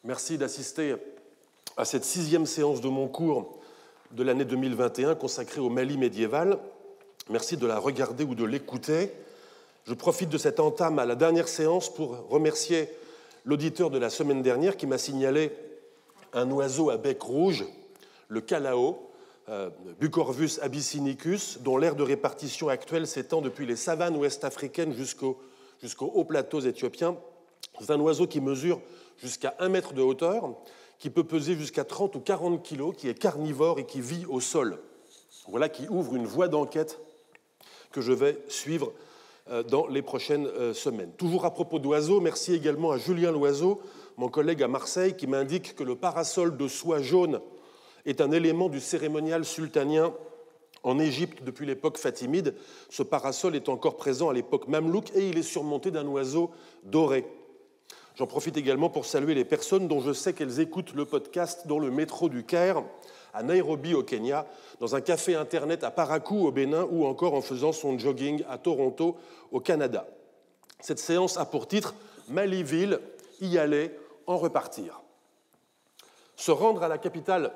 Merci d'assister à cette 6e séance de mon cours de l'année 2021 consacrée au Mali médiéval. Merci de la regarder ou de l'écouter. Je profite de cette entame à la dernière séance pour remercier l'auditeur de la semaine dernière qui m'a signalé un oiseau à bec rouge, le calao, Bucorvus abyssinicus, dont l'aire de répartition actuelle s'étend depuis les savanes ouest-africaines jusqu'aux hauts plateaux éthiopiens. C'est un oiseau qui mesure jusqu'à 1 mètre de hauteur, qui peut peser jusqu'à 30 ou 40 kilos, qui est carnivore et qui vit au sol. Voilà qui ouvre une voie d'enquête que je vais suivre dans les prochaines semaines. Toujours à propos d'oiseaux, merci également à Julien Loiseau, mon collègue à Marseille, qui m'indique que le parasol de soie jaune est un élément du cérémonial sultanien en Égypte depuis l'époque fatimide. Ce parasol est encore présent à l'époque mamelouk et il est surmonté d'un oiseau doré. J'en profite également pour saluer les personnes dont je sais qu'elles écoutent le podcast dans le métro du Caire, à Nairobi au Kenya, dans un café internet à Parakou au Bénin ou encore en faisant son jogging à Toronto au Canada. Cette séance a pour titre « Mali-Ville, y aller, en repartir ». Se rendre à la capitale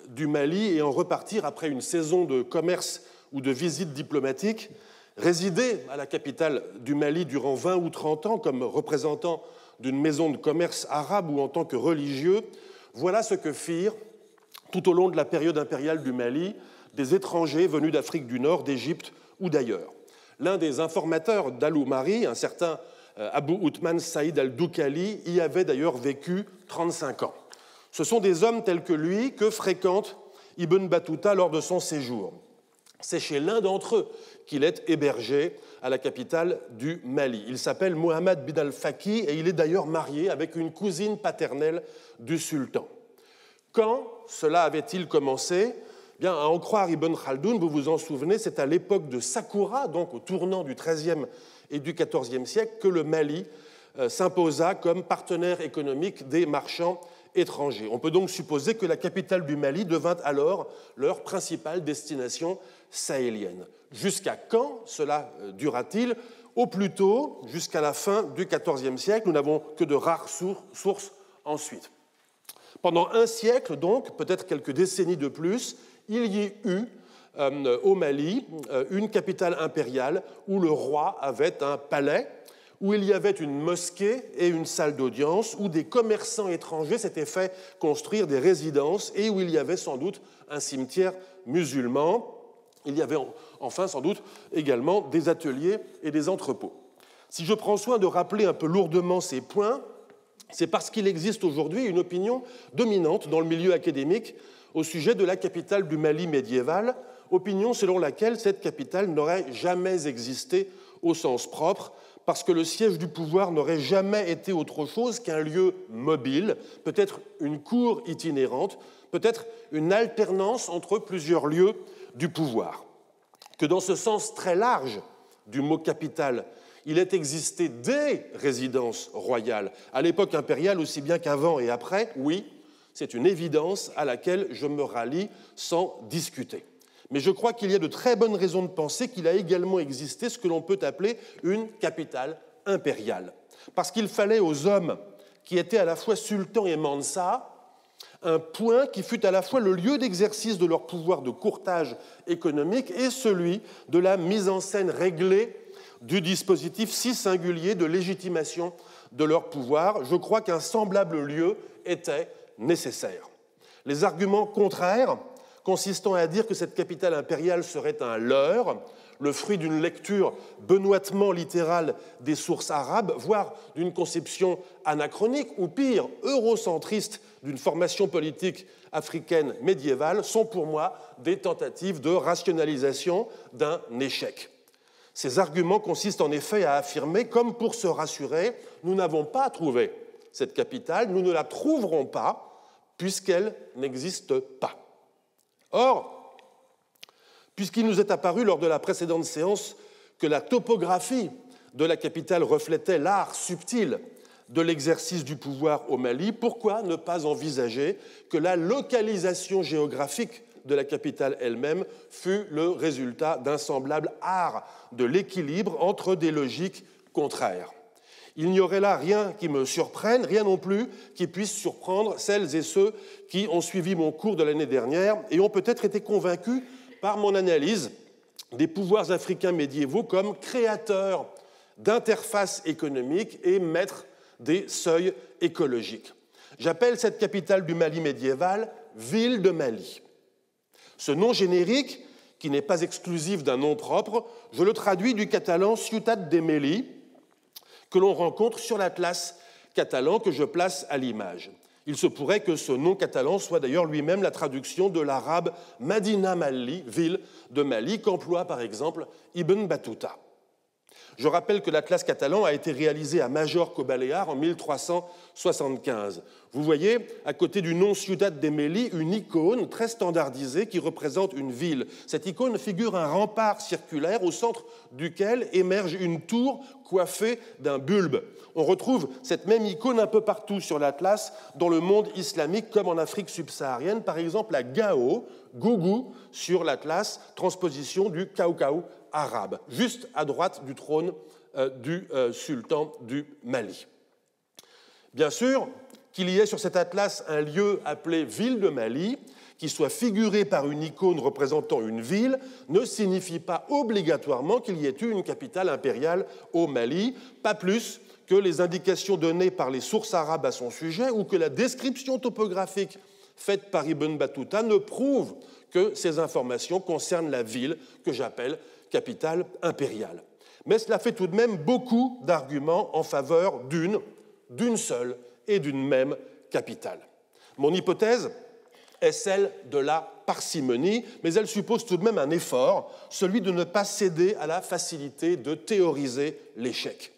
du Mali et en repartir après une saison de commerce ou de visite diplomatique, résider à la capitale du Mali durant 20 ou 30 ans comme représentant d'une maison de commerce arabe ou en tant que religieux, voilà ce que firent, tout au long de la période impériale du Mali, des étrangers venus d'Afrique du Nord, d'Égypte ou d'ailleurs. L'un des informateurs d'Al-Oumari, un certain Abou Othman Saïd al-Doukali, y avait d'ailleurs vécu 35 ans. Ce sont des hommes tels que lui que fréquente Ibn Battuta lors de son séjour. C'est chez l'un d'entre eux qu'il est hébergé à la capitale du Mali. Il s'appelle Mohamed bin al-Faqih et il est d'ailleurs marié avec une cousine paternelle du sultan. Quand cela avait-il commencé ? Bien, à en croire Ibn Khaldoun, vous vous en souvenez, c'est à l'époque de Saqqara, donc au tournant du XIIIe et du XIVe siècle, que le Mali s'imposa comme partenaire économique des marchands étrangers. On peut donc supposer que la capitale du Mali devint alors leur principale destination sahélienne. Jusqu'à quand cela dura-t-il ? Au plus tôt, jusqu'à la fin du XIVe siècle. Nous n'avons que de rares sources ensuite. Pendant un siècle, donc, peut-être quelques décennies de plus, il y eut au Mali une capitale impériale où le roi avait un palais, où il y avait une mosquée et une salle d'audience, où des commerçants étrangers s'étaient fait construire des résidences et où il y avait sans doute un cimetière musulman. Il y avait enfin sans doute également des ateliers et des entrepôts. Si je prends soin de rappeler un peu lourdement ces points, c'est parce qu'il existe aujourd'hui une opinion dominante dans le milieu académique au sujet de la capitale du Mali médiéval, opinion selon laquelle cette capitale n'aurait jamais existé au sens propre, parce que le siège du pouvoir n'aurait jamais été autre chose qu'un lieu mobile, peut-être une cour itinérante, peut-être une alternance entre plusieurs lieux du pouvoir. Que dans ce sens très large du mot capitale, il ait existé des résidences royales, à l'époque impériale aussi bien qu'avant et après, oui, c'est une évidence à laquelle je me rallie sans discuter. Mais je crois qu'il y a de très bonnes raisons de penser qu'il a également existé ce que l'on peut appeler une capitale impériale. Parce qu'il fallait aux hommes qui étaient à la fois sultans et mansa un point qui fut à la fois le lieu d'exercice de leur pouvoir de courtage économique et celui de la mise en scène réglée du dispositif si singulier de légitimation de leur pouvoir. Je crois qu'un semblable lieu était nécessaire. Les arguments contraires, consistant à dire que cette capitale impériale serait un leurre, le fruit d'une lecture benoîtement littérale des sources arabes, voire d'une conception anachronique, ou pire, eurocentriste d'une formation politique africaine médiévale, sont pour moi des tentatives de rationalisation d'un échec. Ces arguments consistent en effet à affirmer, comme pour se rassurer, nous n'avons pas trouvé cette capitale, nous ne la trouverons pas, puisqu'elle n'existe pas. Or, puisqu'il nous est apparu lors de la précédente séance que la topographie de la capitale reflétait l'art subtil de l'exercice du pouvoir au Mali, pourquoi ne pas envisager que la localisation géographique de la capitale elle-même fut le résultat d'un semblable art de l'équilibre entre des logiques contraires ? Il n'y aurait là rien qui me surprenne, rien non plus qui puisse surprendre celles et ceux qui ont suivi mon cours de l'année dernière et ont peut-être été convaincus par mon analyse des pouvoirs africains médiévaux comme créateurs d'interfaces économiques et maîtres des seuils écologiques. J'appelle cette capitale du Mali médiéval ville de Mali. Ce nom générique, qui n'est pas exclusif d'un nom propre, je le traduis du catalan Ciutat de Meli, que l'on rencontre sur l'atlas catalan que je place à l'image. Il se pourrait que ce nom catalan soit d'ailleurs lui-même la traduction de l'arabe Madina Mali, ville de Mali, qu'emploie par exemple Ibn Battuta. Je rappelle que l'atlas catalan a été réalisé à Majorque-aux-Baléares en 1375. Vous voyez, à côté du nom Ciutat de Meli, une icône très standardisée qui représente une ville. Cette icône figure un rempart circulaire au centre duquel émerge une tour coiffée d'un bulbe. On retrouve cette même icône un peu partout sur l'atlas dans le monde islamique comme en Afrique subsaharienne, par exemple à Gao, Gougou, sur l'atlas, transposition du Kaou-Kaou arabe, juste à droite du trône du sultan du Mali. Bien sûr, qu'il y ait sur cet atlas un lieu appelé ville de Mali, qui soit figuré par une icône représentant une ville, ne signifie pas obligatoirement qu'il y ait eu une capitale impériale au Mali, pas plus que les indications données par les sources arabes à son sujet ou que la description topographique faite par Ibn Battuta ne prouve que ces informations concernent la ville que j'appelle capitale impériale. Mais cela fait tout de même beaucoup d'arguments en faveur d'une seule et d'une même capitale. Mon hypothèse est celle de la parcimonie, mais elle suppose tout de même un effort, celui de ne pas céder à la facilité de théoriser l'échec.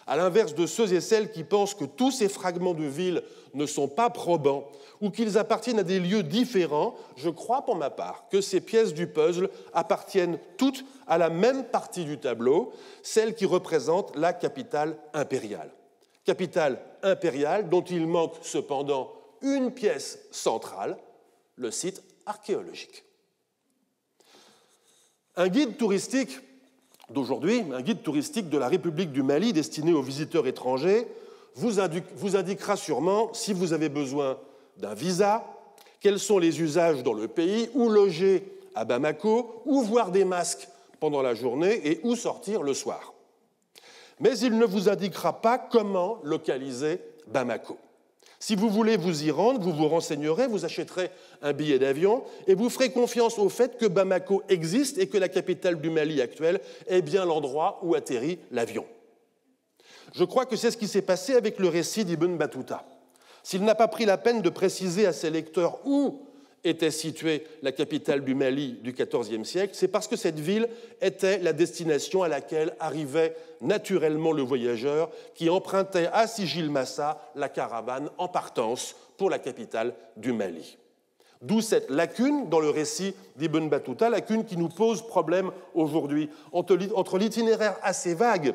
À l'inverse de ceux et celles qui pensent que tous ces fragments de ville ne sont pas probants ou qu'ils appartiennent à des lieux différents, je crois pour ma part que ces pièces du puzzle appartiennent toutes à la même partie du tableau, celle qui représente la capitale impériale. Capitale impériale dont il manque cependant une pièce centrale, le site archéologique. Un guide touristique d'aujourd'hui, un guide touristique de la République du Mali destiné aux visiteurs étrangers, vous indiquera sûrement, si vous avez besoin d'un visa, quels sont les usages dans le pays, où loger à Bamako, où voir des masques pendant la journée et où sortir le soir. Mais il ne vous indiquera pas comment localiser Bamako. Si vous voulez vous y rendre, vous vous renseignerez, vous achèterez un billet d'avion et vous ferez confiance au fait que Bamako existe et que la capitale du Mali actuelle est bien l'endroit où atterrit l'avion. Je crois que c'est ce qui s'est passé avec le récit d'Ibn Battuta. S'il n'a pas pris la peine de préciser à ses lecteurs où était située la capitale du Mali du XIVe siècle, c'est parce que cette ville était la destination à laquelle arrivait naturellement le voyageur qui empruntait à Sigil Massa la caravane en partance pour la capitale du Mali. D'où cette lacune dans le récit d'Ibn Battuta, lacune qui nous pose problème aujourd'hui entre l'itinéraire assez vague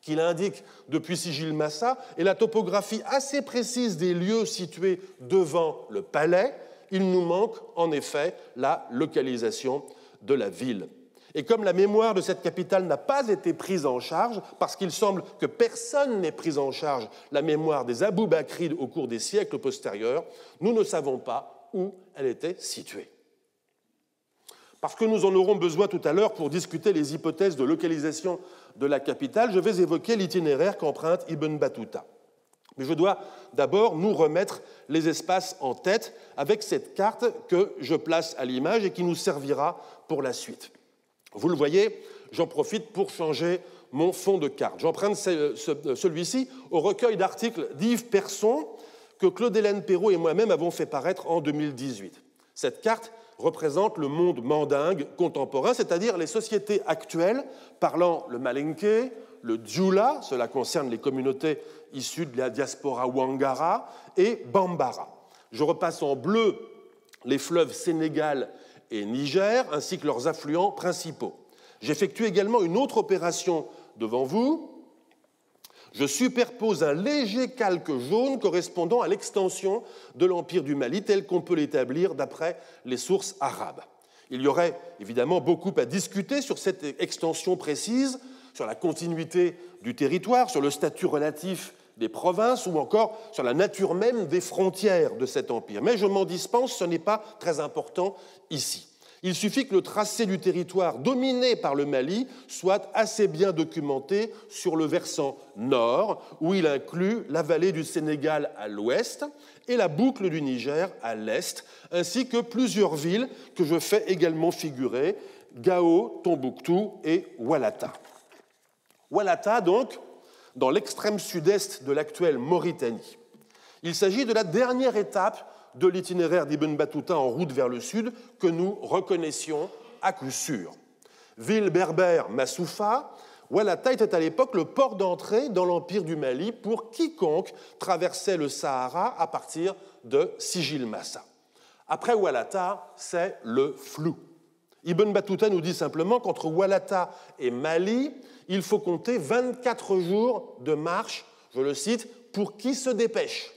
qu'il indique depuis Sigil Massa et la topographie assez précise des lieux situés devant le palais. Il nous manque en effet la localisation de la ville. Et comme la mémoire de cette capitale n'a pas été prise en charge, parce qu'il semble que personne n'ait pris en charge la mémoire des Abou-Bakrides au cours des siècles postérieurs, nous ne savons pas où elle était située. Parce que nous en aurons besoin tout à l'heure pour discuter les hypothèses de localisation de la capitale, je vais évoquer l'itinéraire qu'emprunte Ibn Battuta. Mais je dois d'abord nous remettre les espaces en tête avec cette carte que je place à l'image et qui nous servira pour la suite. Vous le voyez, j'en profite pour changer mon fond de carte. J'emprunte celui-ci au recueil d'articles d'Yves Persson que Claude-Hélène Perrault et moi-même avons fait paraître en 2018. Cette carte représente le monde mandingue contemporain, c'est-à-dire les sociétés actuelles parlant le malinké, le djoula, cela concerne les communautés issues de la diaspora Wangara, et Bambara. Je repasse en bleu les fleuves Sénégal et Niger, ainsi que leurs affluents principaux. J'effectue également une autre opération devant vous. Je superpose un léger calque jaune correspondant à l'extension de l'Empire du Mali tel qu'on peut l'établir d'après les sources arabes. Il y aurait évidemment beaucoup à discuter sur cette extension précise. sur la continuité du territoire, sur le statut relatif des provinces ou encore sur la nature même des frontières de cet empire. Mais je m'en dispense, ce n'est pas très important ici. Il suffit que le tracé du territoire dominé par le Mali soit assez bien documenté sur le versant nord, où il inclut la vallée du Sénégal à l'ouest et la boucle du Niger à l'est, ainsi que plusieurs villes que je fais également figurer, Gao, Tombouctou et Oualata. Oualata, donc, dans l'extrême sud-est de l'actuelle Mauritanie. Il s'agit de la dernière étape de l'itinéraire d'Ibn Battuta en route vers le sud que nous reconnaissions à coup sûr. Ville berbère Massoufa, Oualata était à l'époque le port d'entrée dans l'empire du Mali pour quiconque traversait le Sahara à partir de Sigil Massa. Après Oualata, c'est le flou. Ibn Battuta nous dit simplement qu'entre Oualata et Mali, il faut compter 24 jours de marche, je le cite, pour qui se dépêche.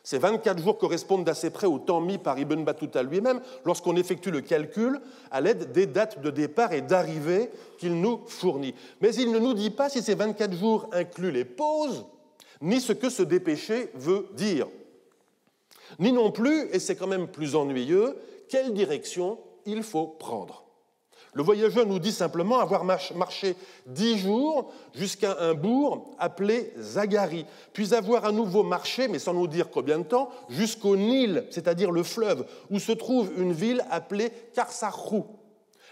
Ces 24 jours correspondent d'assez près au temps mis par Ibn Battuta lui-même lorsqu'on effectue le calcul à l'aide des dates de départ et d'arrivée qu'il nous fournit. Mais il ne nous dit pas si ces 24 jours incluent les pauses, ni ce que se dépêcher veut dire. Ni non plus, et c'est quand même plus ennuyeux, quelle direction il faut prendre. Le voyageur nous dit simplement avoir marché 10 jours jusqu'à un bourg appelé Zagari, puis avoir à nouveau marché, mais sans nous dire combien de temps, jusqu'au Nil, c'est-à-dire le fleuve, où se trouve une ville appelée Karsarou.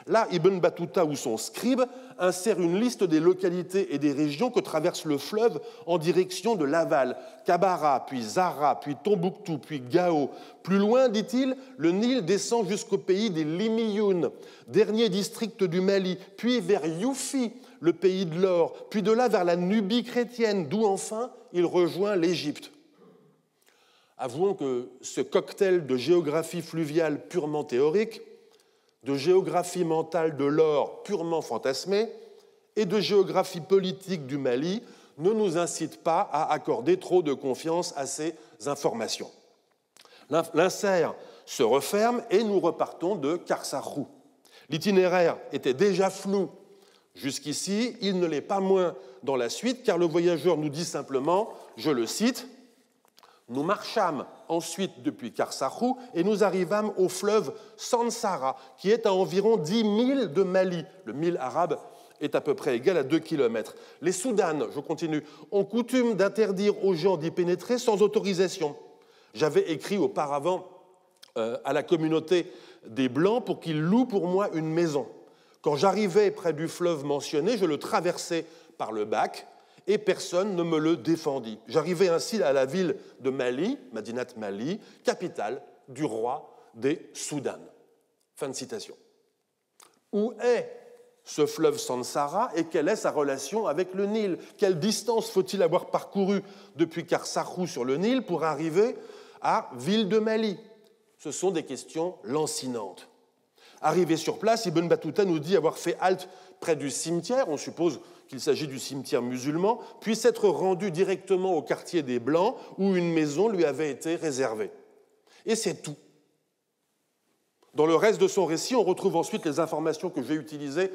Là, Ibn Battuta ou son scribe insère une liste des localités et des régions que traverse le fleuve en direction de l'aval. Kabara, puis Zara, puis Tombouctou, puis Gao. Plus loin, dit-il, le Nil descend jusqu'au pays des Limiyoun, dernier district du Mali, puis vers Youfi, le pays de l'or, puis de là vers la Nubie chrétienne, d'où enfin il rejoint l'Égypte. Avouons que ce cocktail de géographie fluviale purement théorique, de géographie mentale de l'or purement fantasmée et de géographie politique du Mali ne nous incite pas à accorder trop de confiance à ces informations. L'insert se referme et nous repartons de Karsarou. L'itinéraire était déjà flou jusqu'ici, il ne l'est pas moins dans la suite, car le voyageur nous dit simplement, je le cite, « Nous marchâmes ensuite depuis Karsarou et nous arrivâmes au fleuve Sansara, qui est à environ 10 milles de Mali. Le mille arabe est à peu près égal à 2 kilomètres. Les Soudanes, je continue, ont coutume d'interdire aux gens d'y pénétrer sans autorisation. J'avais écrit auparavant à la communauté des Blancs pour qu'ils louent pour moi une maison. Quand j'arrivais près du fleuve mentionné, je le traversais par le bac, et personne ne me le défendit. J'arrivais ainsi à la ville de Mali, Madinat Mali, capitale du roi des Soudanes. Fin de citation. Où est ce fleuve Sansara et quelle est sa relation avec le Nil? Quelle distance faut-il avoir parcouru depuis Karsarou sur le Nil pour arriver à Ville de Mali? Ce sont des questions lancinantes. Arrivé sur place, Ibn Battuta nous dit avoir fait halte près du cimetière, on suppose qu'il s'agit du cimetière musulman, puis s'être rendu directement au quartier des Blancs où une maison lui avait été réservée. Et c'est tout. Dans le reste de son récit, on retrouve ensuite les informations que j'ai utilisées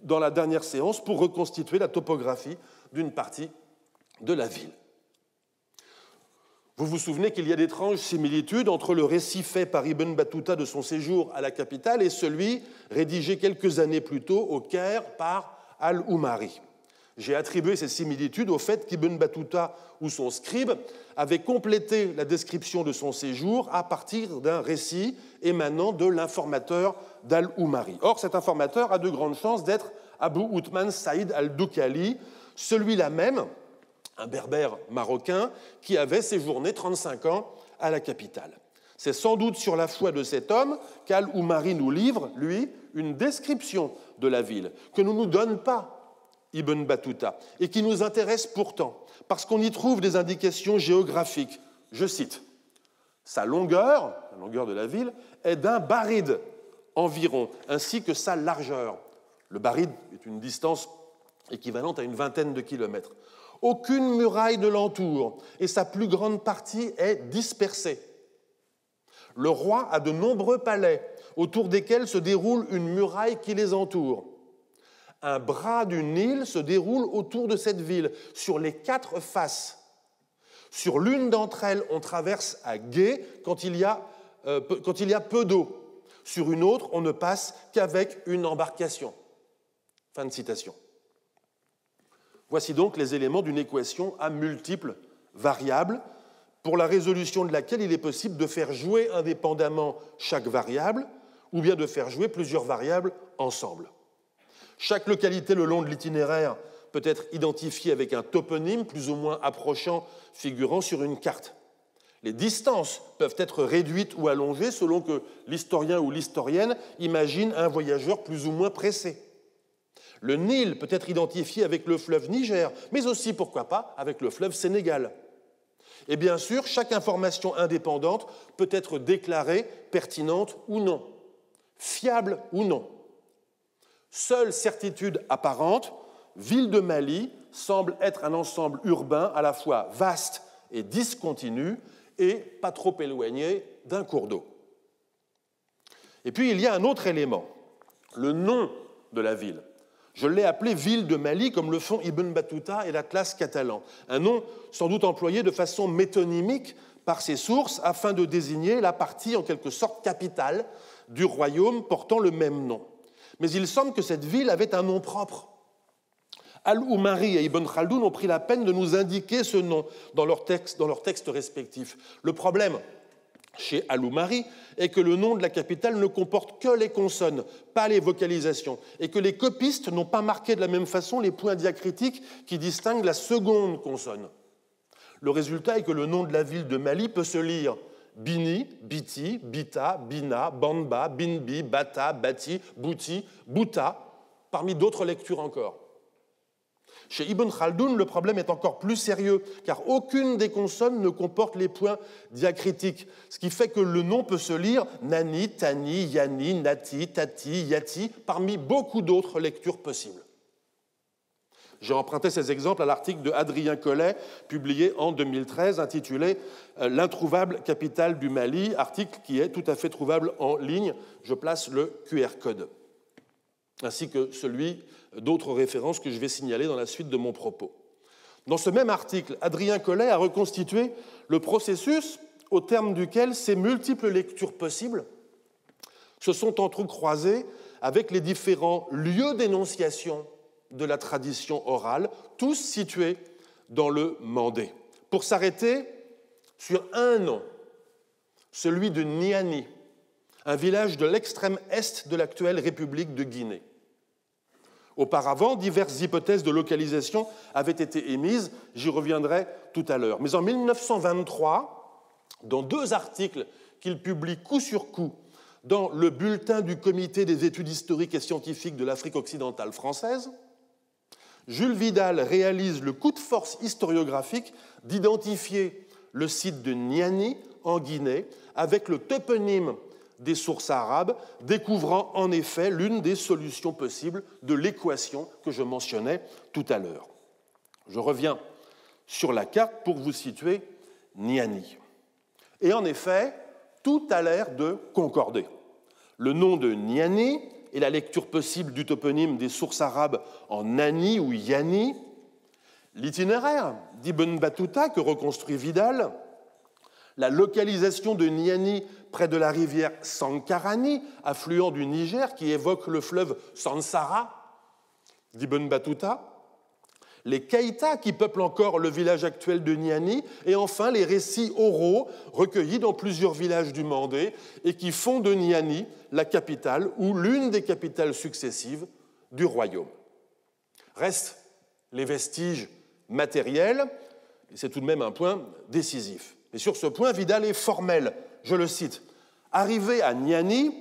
dans la dernière séance pour reconstituer la topographie d'une partie de la ville. Vous vous souvenez qu'il y a d'étranges similitudes entre le récit fait par Ibn Battuta de son séjour à la capitale et celui rédigé quelques années plus tôt au Caire par Al-Oumari. J'ai attribué ces similitudes au fait qu'Ibn Battuta ou son scribe avait complété la description de son séjour à partir d'un récit émanant de l'informateur d'Al-Oumari. Or, cet informateur a de grandes chances d'être Abu Othman Saïd al-Doukali, celui-là même, un berbère marocain, qui avait séjourné 35 ans à la capitale. C'est sans doute sur la foi de cet homme qu'Al-Oumari nous livre, lui, une description de la ville, que ne nous donne pas Ibn Battuta, et qui nous intéresse pourtant, parce qu'on y trouve des indications géographiques. Je cite, « Sa longueur, la longueur de la ville, est d'un baride environ, ainsi que sa largeur. » Le baride est une distance équivalente à une vingtaine de kilomètres. Aucune muraille ne l'entoure, et sa plus grande partie est dispersée. Le roi a de nombreux palais, autour desquels se déroule une muraille qui les entoure. Un bras du Nil se déroule autour de cette ville, sur les 4 faces. Sur l'une d'entre elles, on traverse à gué quand il y a peu d'eau. Sur une autre, on ne passe qu'avec une embarcation. » Fin de citation. Voici donc les éléments d'une équation à multiples variables, pour la résolution de laquelle il est possible de faire jouer indépendamment chaque variable, ou bien de faire jouer plusieurs variables ensemble. Chaque localité le long de l'itinéraire peut être identifiée avec un toponyme plus ou moins approchant figurant sur une carte. Les distances peuvent être réduites ou allongées selon que l'historien ou l'historienne imagine un voyageur plus ou moins pressé. Le Nil peut être identifié avec le fleuve Niger, mais aussi, pourquoi pas, avec le fleuve Sénégal. Et bien sûr, chaque information indépendante peut être déclarée pertinente ou non, fiable ou non. Seule certitude apparente, Ville de Mali semble être un ensemble urbain à la fois vaste et discontinu et pas trop éloigné d'un cours d'eau. Et puis il y a un autre élément, le nom de la ville. Je l'ai appelée Ville de Mali comme le font Ibn Battuta et l'Atlas catalan, un nom sans doute employé de façon métonymique par ses sources afin de désigner la partie en quelque sorte capitale du royaume portant le même nom. Mais il semble que cette ville avait un nom propre. Al-Oumari et Ibn Khaldoun ont pris la peine de nous indiquer ce nom dans leurs textes respectifs. Le problème chez Al-Oumari est que le nom de la capitale ne comporte que les consonnes, pas les vocalisations, et que les copistes n'ont pas marqué de la même façon les points diacritiques qui distinguent la seconde consonne. Le résultat est que le nom de la ville de Mali peut se lire Bini, Biti, Bita, Bina, Banba, Binbi, Bata, Bati, Bouti, Bouta, parmi d'autres lectures encore. Chez Ibn Khaldoun, le problème est encore plus sérieux, car aucune des consonnes ne comporte les points diacritiques, ce qui fait que le nom peut se lire Nani, Tani, Yani, Nati, Tati, Yati, parmi beaucoup d'autres lectures possibles. J'ai emprunté ces exemples à l'article de Adrien Collet, publié en 2013, intitulé « L'introuvable capitale du Mali », article qui est tout à fait trouvable en ligne. Je place le QR code, ainsi que celui d'autres références que je vais signaler dans la suite de mon propos. Dans ce même article, Adrien Collet a reconstitué le processus au terme duquel ces multiples lectures possibles se sont entrecroisées avec les différents lieux d'énonciation de la tradition orale, tous situés dans le Mandé, pour s'arrêter sur un nom, celui de Niani, un village de l'extrême est de l'actuelle République de Guinée. Auparavant, diverses hypothèses de localisation avaient été émises, j'y reviendrai tout à l'heure. Mais en 1923, dans 2 articles qu'il publie coup sur coup dans le bulletin du Comité des études historiques et scientifiques de l'Afrique occidentale française, Jules Vidal réalise le coup de force historiographique d'identifier le site de Niani en Guinée avec le toponyme des sources arabes, découvrant en effet l'une des solutions possibles de l'équation que je mentionnais tout à l'heure. Je reviens sur la carte pour vous situer Niani. Et en effet, tout a l'air de concorder. Le nom de Niani et la lecture possible du toponyme des sources arabes en Nani ou Yani, l'itinéraire d'Ibn Battuta que reconstruit Vidal, la localisation de Niani près de la rivière Sankarani, affluent du Niger qui évoque le fleuve Sansara d'Ibn Battuta, les Keïta qui peuplent encore le village actuel de Niani, et enfin les récits oraux recueillis dans plusieurs villages du Mandé et qui font de Niani la capitale ou l'une des capitales successives du royaume. Restent les vestiges matériels, et c'est tout de même un point décisif. Et sur ce point, Vidal est formel, je le cite. « Arrivé à Niani,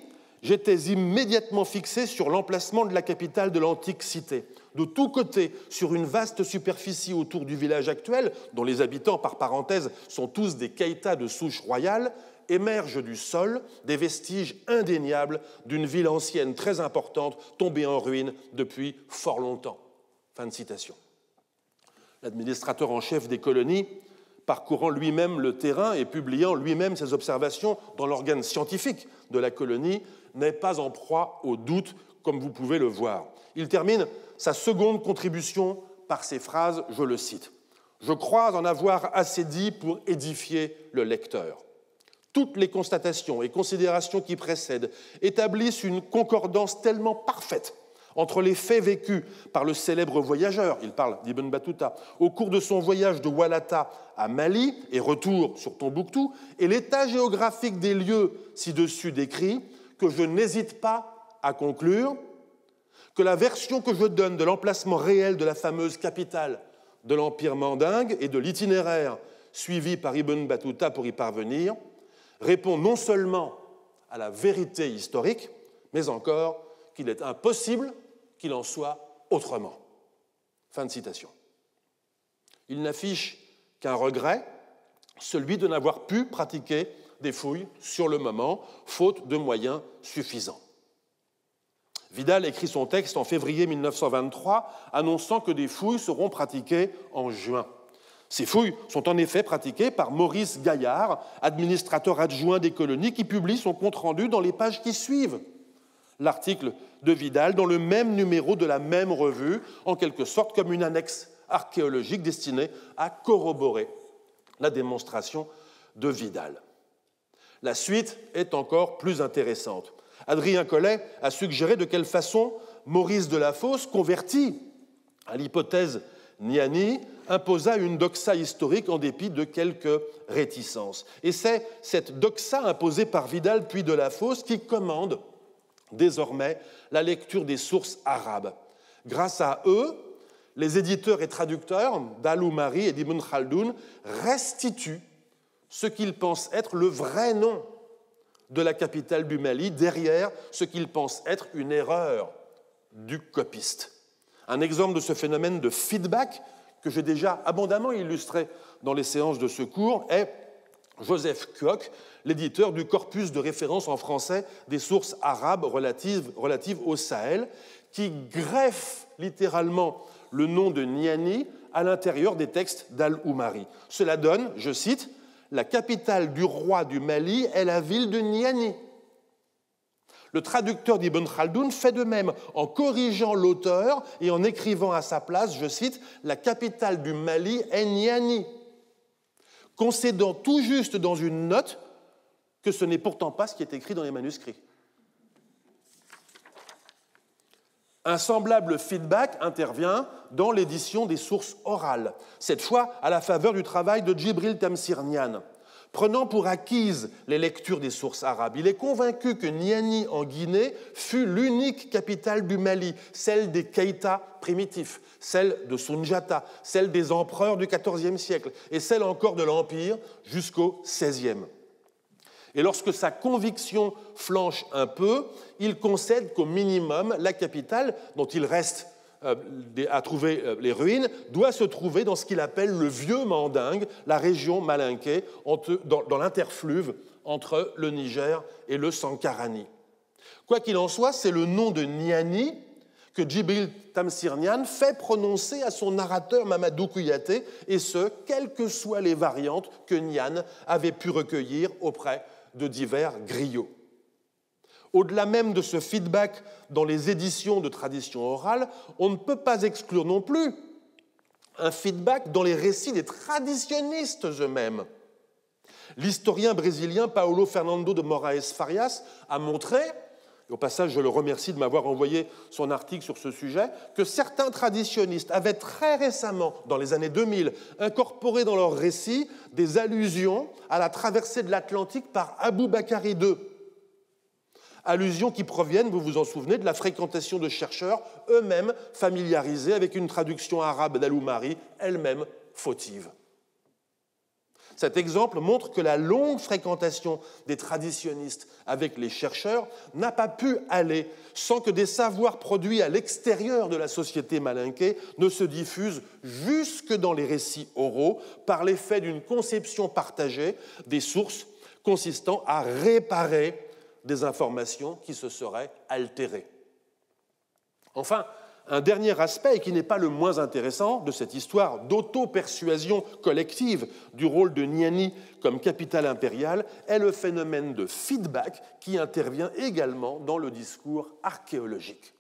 j'étais immédiatement fixé sur l'emplacement de la capitale de l'antique cité. De tous côtés, sur une vaste superficie autour du village actuel, dont les habitants, par parenthèse, sont tous des Keïta de souche royale, émergent du sol des vestiges indéniables d'une ville ancienne très importante, tombée en ruine depuis fort longtemps. » Fin de citation. L'administrateur en chef des colonies, parcourant lui-même le terrain et publiant lui-même ses observations dans l'organe scientifique de la colonie, n'est pas en proie au doute comme vous pouvez le voir. Il termine sa seconde contribution par ces phrases, je le cite. « Je crois en avoir assez dit pour édifier le lecteur. Toutes les constatations et considérations qui précèdent établissent une concordance tellement parfaite entre les faits vécus par le célèbre voyageur, il parle d'Ibn Battuta, au cours de son voyage de Walata à Mali et retour sur Tombouctou, et l'état géographique des lieux ci-dessus décrits, que je n'hésite pas à conclure que la version que je donne de l'emplacement réel de la fameuse capitale de l'Empire mandingue et de l'itinéraire suivi par Ibn Battuta pour y parvenir répond non seulement à la vérité historique, mais encore qu'il est impossible qu'il en soit autrement. » Fin de citation. Il n'affiche qu'un regret, celui de n'avoir pu pratiquer des fouilles sur le moment, faute de moyens suffisants. Vidal écrit son texte en février 1923, annonçant que des fouilles seront pratiquées en juin. Ces fouilles sont en effet pratiquées par Maurice Gaillard, administrateur adjoint des colonies, qui publie son compte-rendu dans les pages qui suivent l'article de Vidal, dans le même numéro de la même revue, en quelque sorte comme une annexe archéologique destinée à corroborer la démonstration de Vidal. La suite est encore plus intéressante. Adrien Collet a suggéré de quelle façon Maurice Delafosse, converti à l'hypothèse Niani, imposa une doxa historique en dépit de quelques réticences. Et c'est cette doxa imposée par Vidal puis Delafosse qui commande désormais la lecture des sources arabes. Grâce à eux, les éditeurs et traducteurs d'Al-Umari et d'Ibn Khaldoun restituent ce qu'ils pensent être le vrai nom de la capitale du Mali, derrière ce qu'ils pensent être une erreur du copiste. Un exemple de ce phénomène de feedback que j'ai déjà abondamment illustré dans les séances de ce cours est Joseph Kuok, l'éditeur du corpus de référence en français des sources arabes relatives au Sahel, qui greffe littéralement le nom de Niani à l'intérieur des textes d'Al-Umari. Cela donne, je cite, « La capitale du roi du Mali est la ville de Niani ». Le traducteur d'Ibn Khaldoun fait de même en corrigeant l'auteur et en écrivant à sa place, je cite, « La capitale du Mali est Niani », concédant tout juste dans une note que ce n'est pourtant pas ce qui est écrit dans les manuscrits. Un semblable feedback intervient dans l'édition des sources orales, cette fois à la faveur du travail de Djibril Tamsir-Niane. Prenant pour acquises les lectures des sources arabes, il est convaincu que Niani en Guinée fut l'unique capitale du Mali, celle des Keïta primitifs, celle de Soundiata, celle des empereurs du XIVe siècle et celle encore de l'Empire jusqu'au XVIe. Et lorsque sa conviction flanche un peu, il concède qu'au minimum, la capitale, dont il reste à trouver les ruines, doit se trouver dans ce qu'il appelle le vieux Mandingue, la région malinké, dans l'interfluve entre le Niger et le Sankarani. Quoi qu'il en soit, c'est le nom de Niani que Djibril Tamsir Niane fait prononcer à son narrateur Mamadou Kouyaté, et ce, quelles que soient les variantes que Niane avait pu recueillir auprès de divers griots. Au-delà même de ce feedback dans les éditions de tradition orale, on ne peut pas exclure non plus un feedback dans les récits des traditionnistes eux-mêmes. L'historien brésilien Paulo Fernando de Moraes Farias a montré, et au passage je le remercie de m'avoir envoyé son article sur ce sujet, que certains traditionnistes avaient très récemment, dans les années 2000, incorporé dans leurs récits des allusions à la traversée de l'Atlantique par Aboubakari II. Allusions qui proviennent, vous vous en souvenez, de la fréquentation de chercheurs eux-mêmes familiarisés avec une traduction arabe d'Al-Umari, elle-même fautive. Cet exemple montre que la longue fréquentation des traditionnistes avec les chercheurs n'a pas pu aller sans que des savoirs produits à l'extérieur de la société malinké ne se diffusent jusque dans les récits oraux par l'effet d'une conception partagée des sources consistant à réparer des informations qui se seraient altérées. Enfin, un dernier aspect, et qui n'est pas le moins intéressant de cette histoire d'auto-persuasion collective du rôle de Niani comme capitale impériale, est le phénomène de feedback qui intervient également dans le discours archéologique.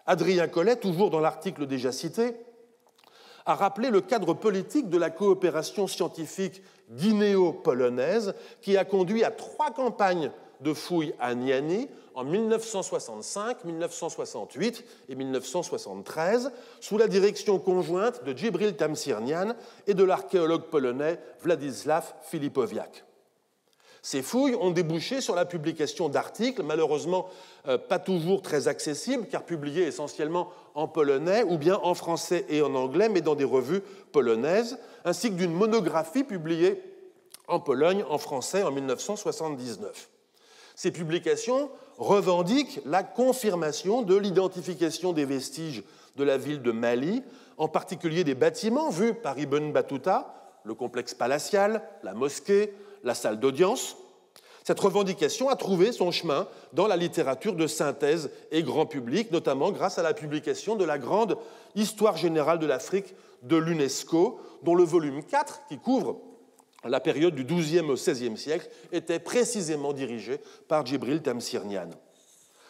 Adrien Collet, toujours dans l'article déjà cité, a rappelé le cadre politique de la coopération scientifique guinéo-polonaise qui a conduit à 3 campagnes de fouilles à Niani en 1965, 1968 et 1973, sous la direction conjointe de Djibril Tamsir-Niane et de l'archéologue polonais Władysław Filipowiak. Ces fouilles ont débouché sur la publication d'articles, malheureusement pas toujours très accessibles, car publiés essentiellement en polonais ou bien en français et en anglais, mais dans des revues polonaises, ainsi que d'une monographie publiée en Pologne en français en 1979. Ces publications revendiquent la confirmation de l'identification des vestiges de la ville de Mali, en particulier des bâtiments vus par Ibn Battuta, le complexe palatial, la mosquée, la salle d'audience. Cette revendication a trouvé son chemin dans la littérature de synthèse et grand public, notamment grâce à la publication de la grande Histoire générale de l'Afrique de l'UNESCO, dont le volume 4, qui couvre la période du XIIe au XVIe siècle, était précisément dirigé par Djibril Tamsir-Niane.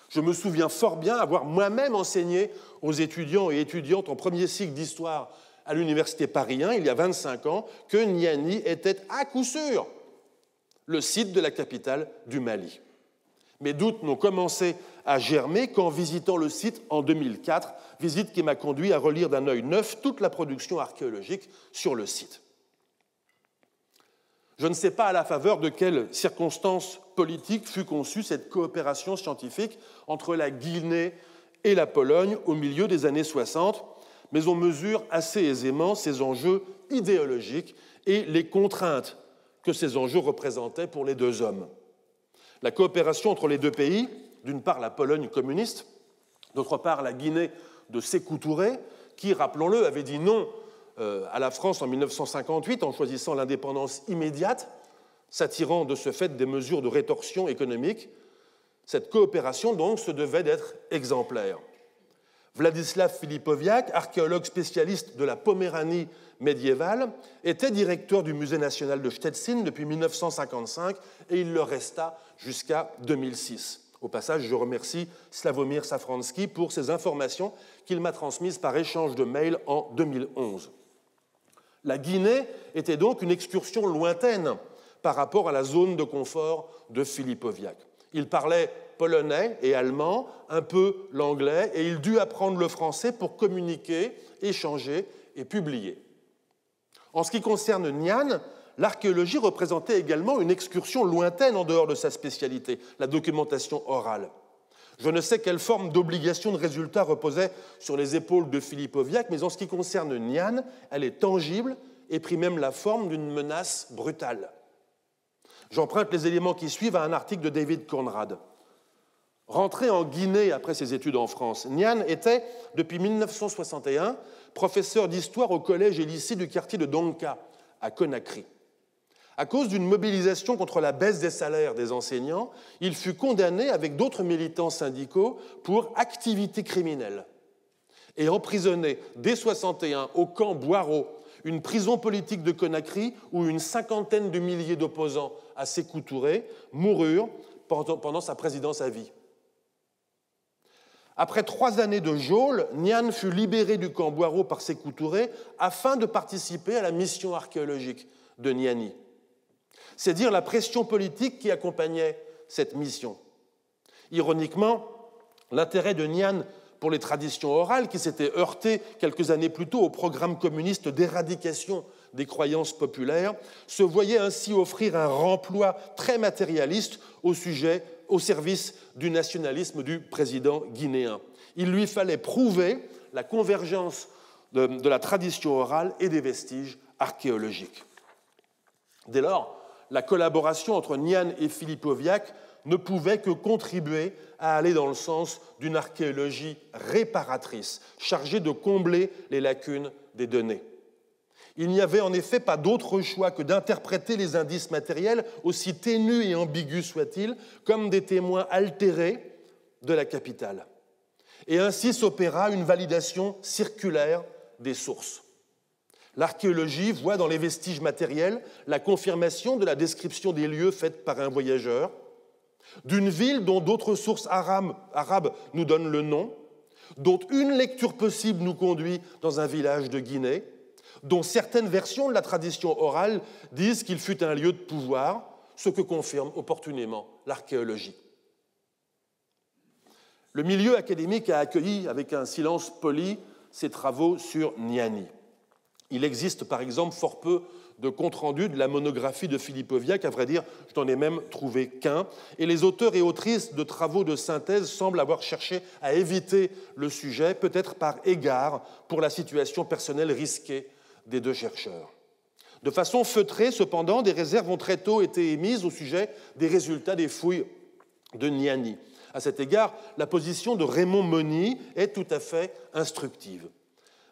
Je me souviens fort bien avoir moi-même enseigné aux étudiants et étudiantes en premier cycle d'histoire à l'université Paris 1, il y a 25 ans, que Niani était à coup sûr le site de la capitale du Mali. Mes doutes n'ont commencé à germer qu'en visitant le site en 2004, visite qui m'a conduit à relire d'un œil neuf toute la production archéologique sur le site. Je ne sais pas à la faveur de quelles circonstances politiques fut conçue cette coopération scientifique entre la Guinée et la Pologne au milieu des années 60, mais on mesure assez aisément ces enjeux idéologiques et les contraintes que ces enjeux représentaient pour les deux hommes. La coopération entre les deux pays, d'une part la Pologne communiste, d'autre part la Guinée de Sékou Touré, qui, rappelons-le, avait dit non à la France en 1958 en choisissant l'indépendance immédiate, s'attirant de ce fait des mesures de rétorsion économique. Cette coopération, donc, se devait d'être exemplaire. Władysław Filipowiak, archéologue spécialiste de la Poméranie médiévale, était directeur du Musée national de Szczecin depuis 1955 et il le resta jusqu'à 2006. Au passage, je remercie Sławomir Safranski pour ces informations qu'il m'a transmises par échange de mails en 2011. La Guinée était donc une excursion lointaine par rapport à la zone de confort de Filipowiak. Il parlait polonais et allemand, un peu l'anglais, et il dut apprendre le français pour communiquer, échanger et publier. En ce qui concerne Niane, l'archéologie représentait également une excursion lointaine en dehors de sa spécialité, la documentation orale. Je ne sais quelle forme d'obligation de résultat reposait sur les épaules de Filipowiak, mais en ce qui concerne Niane, elle est tangible et prit même la forme d'une menace brutale. J'emprunte les éléments qui suivent à un article de David Conrad. Rentré en Guinée après ses études en France, Niane était, depuis 1961, professeur d'histoire au collège et lycée du quartier de Donka, à Conakry. À cause d'une mobilisation contre la baisse des salaires des enseignants, il fut condamné avec d'autres militants syndicaux pour activité criminelle et emprisonné dès 1961 au camp Boiro, une prison politique de Conakry où une cinquantaine de milliers d'opposants à Sékou Touré moururent pendant sa présidence à vie. Après 3 années de geôle, Niane fut libéré du camp Boiro par Sékou Touré afin de participer à la mission archéologique de Niani. C'est dire la pression politique qui accompagnait cette mission. Ironiquement, l'intérêt de Niane pour les traditions orales, qui s'était heurté quelques années plus tôt au programme communiste d'éradication des croyances populaires, se voyait ainsi offrir un remploi très matérialiste au service du nationalisme du président guinéen. Il lui fallait prouver la convergence de la tradition orale et des vestiges archéologiques. Dès lors, la collaboration entre Niane et Filipowiak ne pouvait que contribuer à aller dans le sens d'une archéologie réparatrice, chargée de combler les lacunes des données. Il n'y avait en effet pas d'autre choix que d'interpréter les indices matériels, aussi ténus et ambigus soient-ils, comme des témoins altérés de la capitale. Et ainsi s'opéra une validation circulaire des sources. L'archéologie voit dans les vestiges matériels la confirmation de la description des lieux faite par un voyageur, d'une ville dont d'autres sources arabes nous donnent le nom, dont une lecture possible nous conduit dans un village de Guinée, dont certaines versions de la tradition orale disent qu'il fut un lieu de pouvoir, ce que confirme opportunément l'archéologie. Le milieu académique a accueilli avec un silence poli ses travaux sur Niani. Il existe par exemple fort peu de compte-rendu de la monographie de Philippe Oviac, à vrai dire, je n'en ai même trouvé qu'un, et les auteurs et autrices de travaux de synthèse semblent avoir cherché à éviter le sujet, peut-être par égard pour la situation personnelle risquée des deux chercheurs. De façon feutrée, cependant, des réserves ont très tôt été émises au sujet des résultats des fouilles de Niani. À cet égard, la position de Raymond Mauny est tout à fait instructive.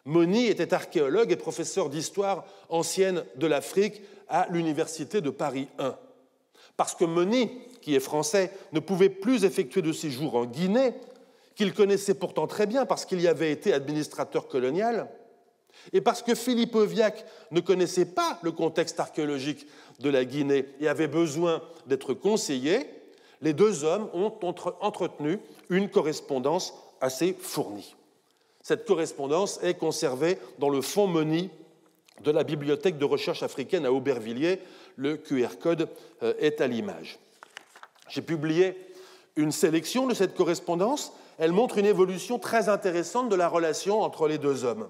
Mauny était archéologue et professeur d'histoire ancienne de l'Afrique à l'université de Paris I. Parce que Mauny, qui est français, ne pouvait plus effectuer de séjour en Guinée, qu'il connaissait pourtant très bien parce qu'il y avait été administrateur colonial, et parce que Philippe Oviac ne connaissait pas le contexte archéologique de la Guinée et avait besoin d'être conseillé, les deux hommes ont entretenu une correspondance assez fournie. Cette correspondance est conservée dans le fonds Mauny de la Bibliothèque de recherche africaine à Aubervilliers. Le QR code est à l'image. J'ai publié une sélection de cette correspondance. Elle montre une évolution très intéressante de la relation entre les deux hommes.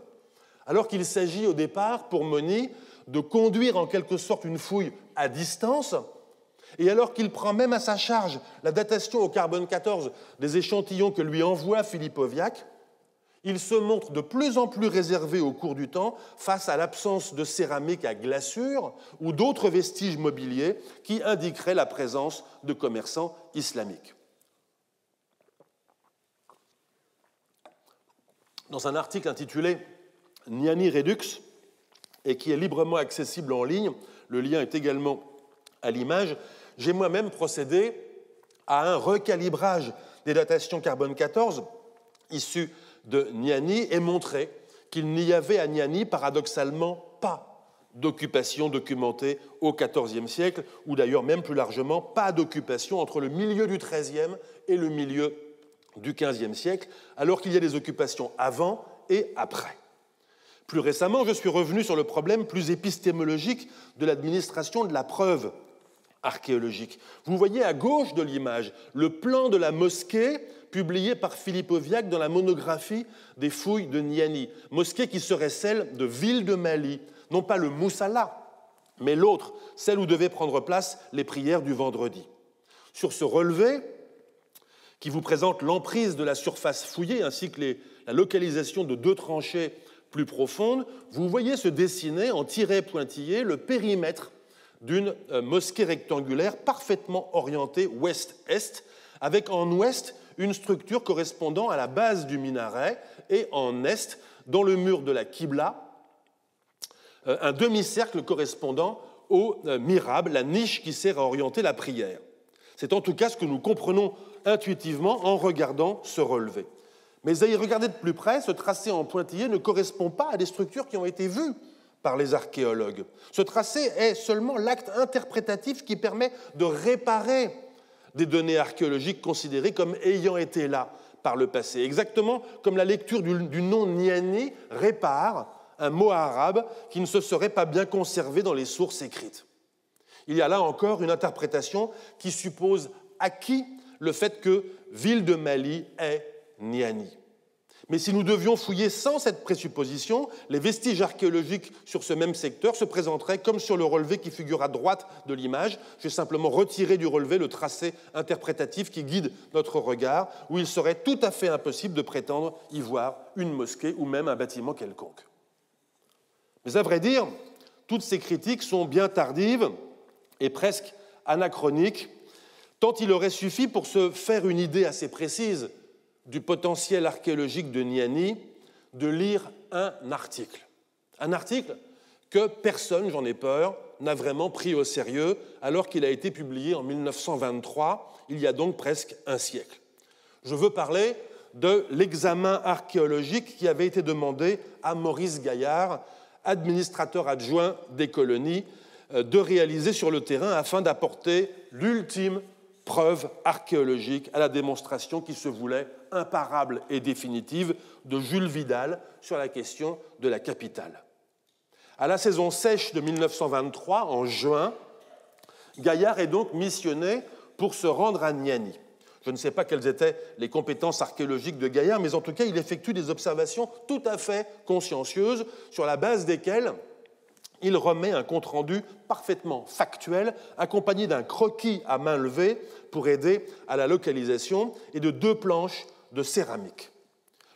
Alors qu'il s'agit au départ, pour Mauny, de conduire en quelque sorte une fouille à distance, et alors qu'il prend même à sa charge la datation au carbone 14 des échantillons que lui envoie Philippe Oviac, il se montre de plus en plus réservé au cours du temps face à l'absence de céramique à glaçure ou d'autres vestiges mobiliers qui indiqueraient la présence de commerçants islamiques. Dans un article intitulé « Niani Redux » et qui est librement accessible en ligne, le lien est également à l'image, j'ai moi-même procédé à un recalibrage des datations carbone 14 issues de Niani et montré qu'il n'y avait à Niani paradoxalement pas d'occupation documentée au XIVe siècle, ou d'ailleurs même plus largement, pas d'occupation entre le milieu du XIIIe et le milieu du XVe siècle, alors qu'il y a des occupations avant et après. Plus récemment, je suis revenu sur le problème plus épistémologique de l'administration de la preuve archéologique. Vous voyez à gauche de l'image le plan de la mosquée publié par Philippe Oviac dans la monographie des fouilles de Niani, mosquée qui serait celle de Ville de Mali, non pas le Moussala, mais l'autre, celle où devaient prendre place les prières du vendredi. Sur ce relevé, qui vous présente l'emprise de la surface fouillée ainsi que la localisation de deux tranchées plus profondes, vous voyez se dessiner en tiret pointillé le périmètre d'une mosquée rectangulaire parfaitement orientée ouest-est, avec en ouest une structure correspondant à la base du minaret et en est, dans le mur de la Qibla, un demi-cercle correspondant au mihrab, la niche qui sert à orienter la prière. C'est en tout cas ce que nous comprenons intuitivement en regardant ce relevé. Mais à y regarder de plus près, ce tracé en pointillé ne correspond pas à des structures qui ont été vues par les archéologues. Ce tracé est seulement l'acte interprétatif qui permet de réparer des données archéologiques considérées comme ayant été là par le passé, exactement comme la lecture du nom Niani répare un mot arabe qui ne se serait pas bien conservé dans les sources écrites. Il y a là encore une interprétation qui suppose acquis le fait que Ville de Mali est Niani. Mais si nous devions fouiller sans cette présupposition, les vestiges archéologiques sur ce même secteur se présenteraient comme sur le relevé qui figure à droite de l'image. J'ai simplement retiré du relevé le tracé interprétatif qui guide notre regard, où il serait tout à fait impossible de prétendre y voir une mosquée ou même un bâtiment quelconque. Mais à vrai dire, toutes ces critiques sont bien tardives et presque anachroniques, tant il aurait suffi pour se faire une idée assez précise du potentiel archéologique de Niani, de lire un article. Un article que personne, j'en ai peur, n'a vraiment pris au sérieux, alors qu'il a été publié en 1923, il y a donc presque un siècle. Je veux parler de l'examen archéologique qui avait été demandé à Maurice Gaillard, administrateur adjoint des colonies, de réaliser sur le terrain afin d'apporter l'ultime preuve archéologique à la démonstration qui se voulait imparable et définitive de Jules Vidal sur la question de la capitale. À la saison sèche de 1923, en juin, Gaillard est donc missionné pour se rendre à Niani. Je ne sais pas quelles étaient les compétences archéologiques de Gaillard, mais en tout cas, il effectue des observations tout à fait consciencieuses sur la base desquelles il remet un compte-rendu parfaitement factuel, accompagné d'un croquis à main levée pour aider à la localisation et de 2 planches de céramique.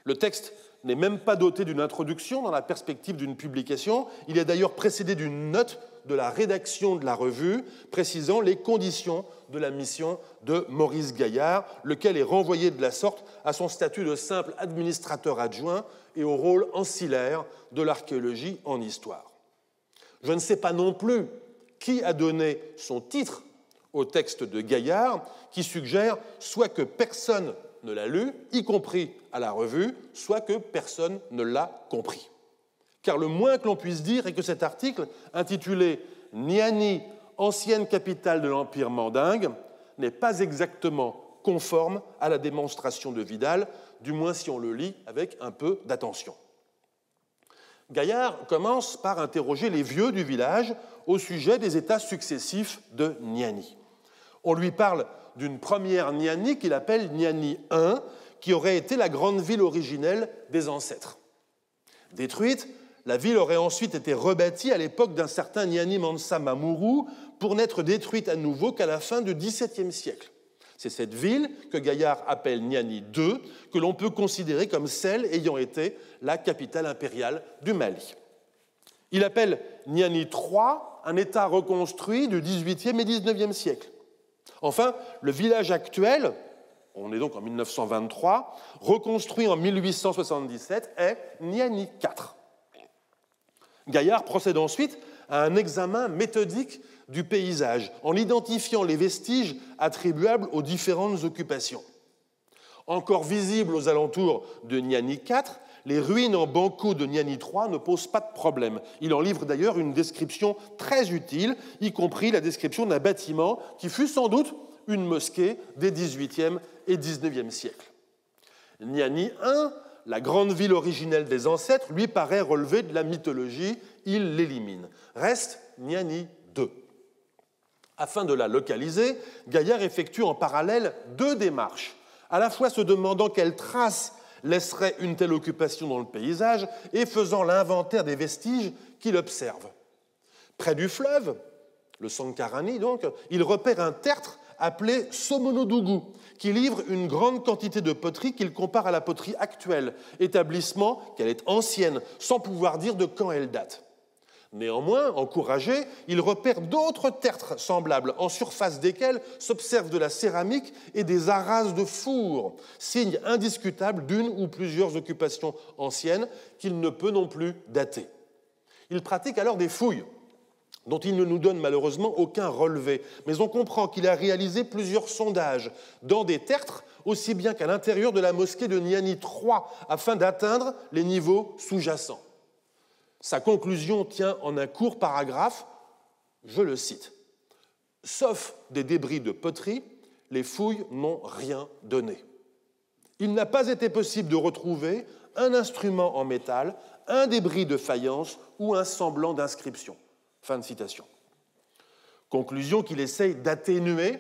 Le texte n'est même pas doté d'une introduction dans la perspective d'une publication. Il est d'ailleurs précédé d'une note de la rédaction de la revue précisant les conditions de la mission de Maurice Gaillard, lequel est renvoyé de la sorte à son statut de simple administrateur adjoint et au rôle ancillaire de l'archéologie en histoire. Je ne sais pas non plus qui a donné son titre au texte de Gaillard, qui suggère soit que personne ne l'a lu, y compris à la revue, soit que personne ne l'a compris. Car le moins que l'on puisse dire est que cet article, intitulé « Niani, ancienne capitale de l'Empire mandingue », n'est pas exactement conforme à la démonstration de Vidal, du moins si on le lit avec un peu d'attention. Gaillard commence par interroger les vieux du village au sujet des états successifs de Niani. On lui parle d'une première Niani qu'il appelle Niani I, qui aurait été la grande ville originelle des ancêtres. Détruite, la ville aurait ensuite été rebâtie à l'époque d'un certain Niani Mansa Mamuru pour n'être détruite à nouveau qu'à la fin du XVIIe siècle. C'est cette ville que Gaillard appelle Niani II, que l'on peut considérer comme celle ayant été la capitale impériale du Mali. Il appelle Niani III un État reconstruit du XVIIIe et XIXe siècle. Enfin, le village actuel, on est donc en 1923, reconstruit en 1877, est Niani IV. Gaillard procède ensuite à un examen méthodique du paysage, en identifiant les vestiges attribuables aux différentes occupations. Encore visibles aux alentours de Niani IV, les ruines en banco de Niani III ne posent pas de problème. Il en livre d'ailleurs une description très utile, y compris la description d'un bâtiment qui fut sans doute une mosquée des XVIIIe et XIXe siècles. Niani I, la grande ville originelle des ancêtres, lui paraît relever de la mythologie, il l'élimine. Reste Niani II. Afin de la localiser, Gaillard effectue en parallèle 2 démarches, à la fois se demandant quelle trace laisserait une telle occupation dans le paysage et faisant l'inventaire des vestiges qu'il observe. Près du fleuve, le Sankarani donc, il repère un tertre appelé Somonodougou, qui livre une grande quantité de poterie qu'il compare à la poterie actuelle, établissement qu'elle est ancienne, sans pouvoir dire de quand elle date. Néanmoins, encouragé, il repère d'autres tertres semblables, en surface desquels s'observe de la céramique et des arases de four, signe indiscutable d'une ou plusieurs occupations anciennes qu'il ne peut non plus dater. Il pratique alors des fouilles, dont il ne nous donne malheureusement aucun relevé, mais on comprend qu'il a réalisé plusieurs sondages dans des tertres, aussi bien qu'à l'intérieur de la mosquée de Niani III, afin d'atteindre les niveaux sous-jacents. Sa conclusion tient en un court paragraphe, je le cite. « Sauf des débris de poterie, les fouilles n'ont rien donné. Il n'a pas été possible de retrouver un instrument en métal, un débris de faïence ou un semblant d'inscription. » Fin de citation. Conclusion qu'il essaye d'atténuer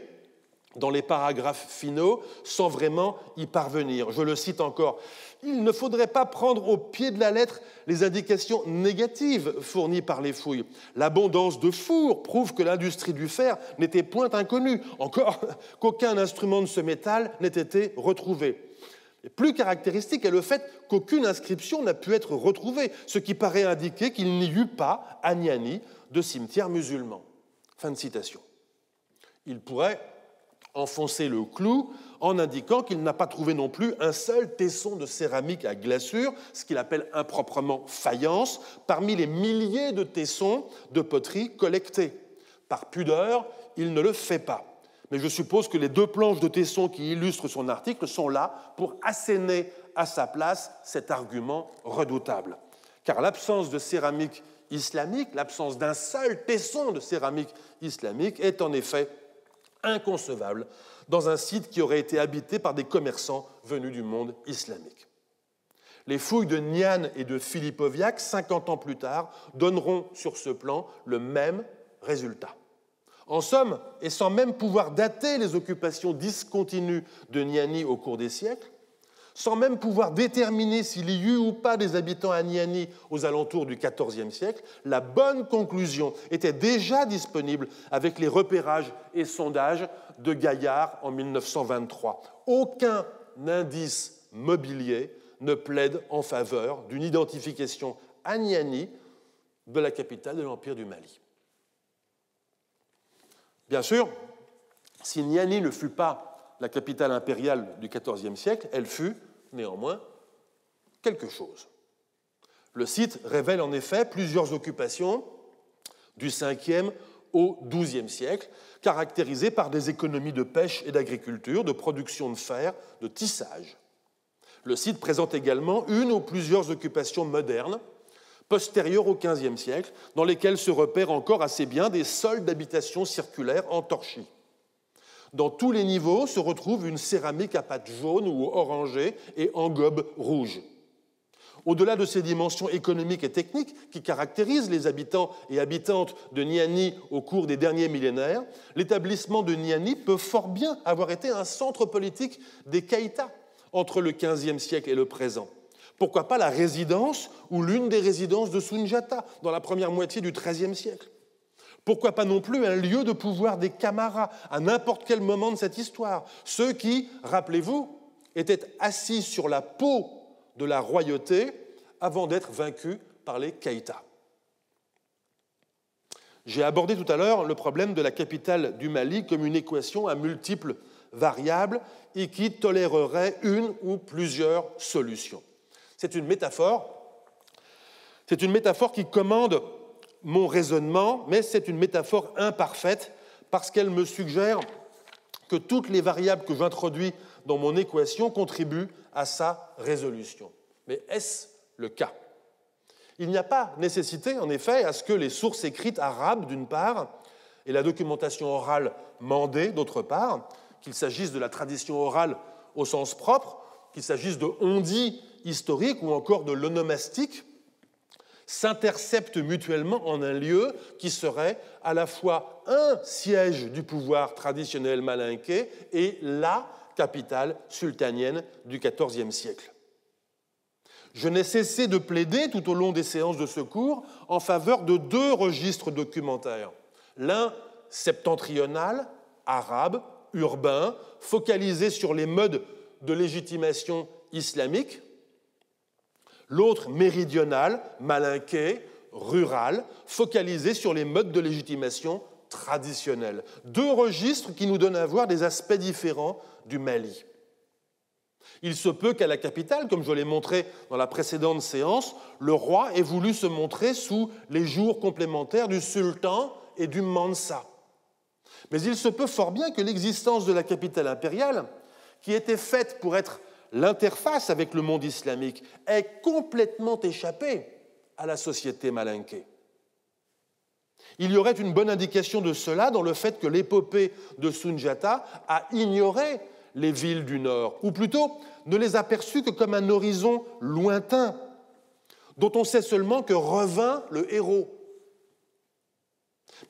dans les paragraphes finaux sans vraiment y parvenir. Je le cite encore. « Il ne faudrait pas prendre au pied de la lettre les indications négatives fournies par les fouilles. L'abondance de fours prouve que l'industrie du fer n'était point inconnue, encore qu'aucun instrument de ce métal n'ait été retrouvé. Et plus caractéristique est le fait qu'aucune inscription n'a pu être retrouvée, ce qui paraît indiquer qu'il n'y eut pas, à Niani, de cimetière musulman. » Fin de citation. Il pourrait enfoncer le clou en indiquant qu'il n'a pas trouvé non plus un seul tesson de céramique à glaçure, ce qu'il appelle improprement faïence, parmi les milliers de tessons de poterie collectés. Par pudeur, il ne le fait pas. Mais je suppose que les 2 planches de tessons qui illustrent son article sont là pour asséner à sa place cet argument redoutable. Car l'absence de céramique islamique, l'absence d'un seul tesson de céramique islamique est en effet inconcevable dans un site qui aurait été habité par des commerçants venus du monde islamique. Les fouilles de Niane et de Filipoviak, 50 ans plus tard, donneront sur ce plan le même résultat. En somme, et sans même pouvoir dater les occupations discontinues de Niani au cours des siècles, sans même pouvoir déterminer s'il y eut ou pas des habitants à Niani aux alentours du XIVe siècle, la bonne conclusion était déjà disponible avec les repérages et sondages de Gaillard en 1923. Aucun indice mobilier ne plaide en faveur d'une identification à Niani de la capitale de l'Empire du Mali. Bien sûr, si Niani ne fut pas la capitale impériale du XIVe siècle, elle fut, néanmoins, quelque chose. Le site révèle en effet plusieurs occupations du 5e au XIIe siècle, caractérisées par des économies de pêche et d'agriculture, de production de fer, de tissage. Le site présente également une ou plusieurs occupations modernes, postérieures au XVe siècle, dans lesquelles se repèrent encore assez bien des sols d'habitation circulaires en torchis. Dans tous les niveaux se retrouve une céramique à pâte jaune ou orangée et en gobe rouge. Au-delà de ces dimensions économiques et techniques qui caractérisent les habitants et habitantes de Niani au cours des derniers millénaires, l'établissement de Niani peut fort bien avoir été un centre politique des Keïtas entre le XVe siècle et le présent. Pourquoi pas la résidence ou l'une des résidences de Sundiata dans la première moitié du XIIIe siècle? Pourquoi pas non plus un lieu de pouvoir des Camaras à n'importe quel moment de cette histoire? Ceux qui, rappelez-vous, étaient assis sur la peau de la royauté avant d'être vaincus par les Keïtas. J'ai abordé tout à l'heure le problème de la capitale du Mali comme une équation à multiples variables et qui tolérerait une ou plusieurs solutions. C'est une métaphore qui commande mon raisonnement, mais c'est une métaphore imparfaite parce qu'elle me suggère que toutes les variables que j'introduis dans mon équation contribuent à sa résolution. Mais est-ce le cas? Il n'y a pas nécessité, en effet, à ce que les sources écrites arabes, d'une part, et la documentation orale mandée, d'autre part, qu'il s'agisse de la tradition orale au sens propre, qu'il s'agisse de on-dit historique ou encore de l'onomastique, s'interceptent mutuellement en un lieu qui serait à la fois un siège du pouvoir traditionnel malinké et la capitale sultanienne du XIVe siècle. Je n'ai cessé de plaider tout au long des séances de ce cours en faveur de deux registres documentaires. L'un septentrional, arabe, urbain, focalisé sur les modes de légitimation islamique, l'autre méridional, malinké, rural, focalisé sur les modes de légitimation traditionnels. Deux registres qui nous donnent à voir des aspects différents du Mali. Il se peut qu'à la capitale, comme je l'ai montré dans la précédente séance, le roi ait voulu se montrer sous les jours complémentaires du sultan et du mansa. Mais il se peut fort bien que l'existence de la capitale impériale, qui était faite pour être l'interface avec le monde islamique, est complètement échappée à la société malinké. Il y aurait une bonne indication de cela dans le fait que l'épopée de Sundiata a ignoré les villes du Nord, ou plutôt ne les a perçues que comme un horizon lointain, dont on sait seulement que revint le héros.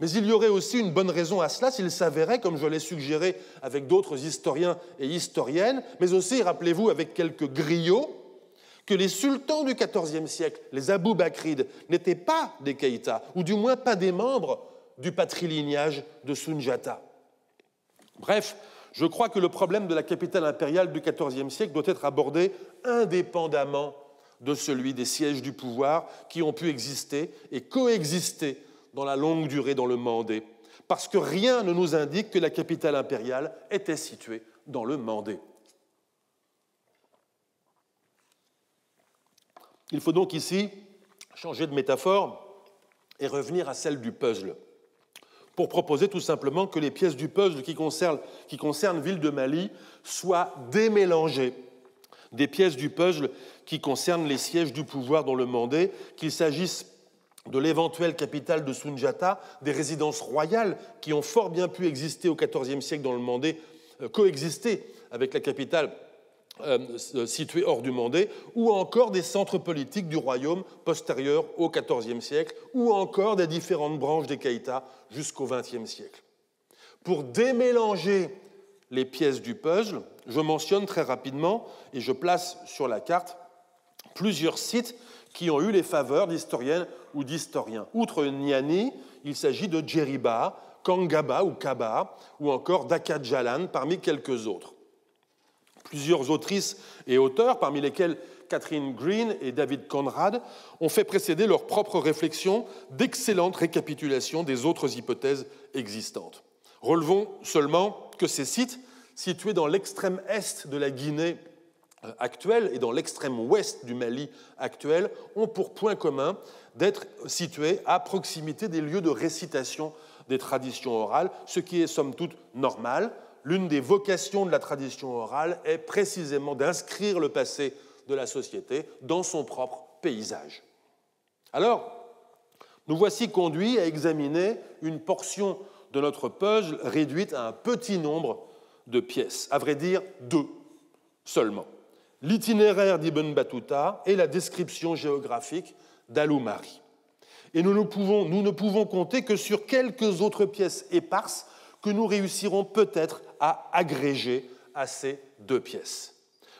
Mais il y aurait aussi une bonne raison à cela s'il s'avérait, comme je l'ai suggéré avec d'autres historiens et historiennes, mais aussi, rappelez-vous, avec quelques griots, que les sultans du XIVe siècle, les Aboubakrides, n'étaient pas des Keïtas, ou du moins pas des membres du patrilignage de Sundiata. Bref, je crois que le problème de la capitale impériale du XIVe siècle doit être abordé indépendamment de celui des sièges du pouvoir qui ont pu exister et coexister dans la longue durée dans le Mandé, parce que rien ne nous indique que la capitale impériale était située dans le Mandé. Il faut donc ici changer de métaphore et revenir à celle du puzzle, pour proposer tout simplement que les pièces du puzzle qui concernent Ville de Mali soient démélangées des pièces du puzzle qui concernent les sièges du pouvoir dans le Mandé, qu'il s'agisse de l'éventuelle capitale de Sundiata, des résidences royales qui ont fort bien pu exister au XIVe siècle dans le Mandé coexister avec la capitale située hors du Mandé, ou encore des centres politiques du royaume postérieurs au XIVe siècle, ou encore des différentes branches des Caïtas jusqu'au XXe siècle. Pour démélanger les pièces du puzzle, je mentionne très rapidement, et je place sur la carte, plusieurs sites qui ont eu les faveurs d'historiennes ou d'historiens. Outre Niani, il s'agit de Djeriba, Kangaba ou Kaba, ou encore Daka Jalan, parmi quelques autres. Plusieurs autrices et auteurs, parmi lesquels Catherine Green et David Conrad, ont fait précéder leurs propres réflexions d'excellentes récapitulations des autres hypothèses existantes. Relevons seulement que ces sites, situés dans l'extrême est de la Guinée actuelle et dans l'extrême ouest du Mali actuel, ont pour point commun d'être situés à proximité des lieux de récitation des traditions orales, ce qui est somme toute normal. L'une des vocations de la tradition orale est précisément d'inscrire le passé de la société dans son propre paysage. Alors, nous voici conduits à examiner une portion de notre puzzle réduite à un petit nombre de pièces, à vrai dire 2 seulement. L'itinéraire d'Ibn Battuta et la description géographique d'Al-Umari. Et nous ne pouvons compter que sur quelques autres pièces éparses que nous réussirons peut-être à agréger à ces 2 pièces.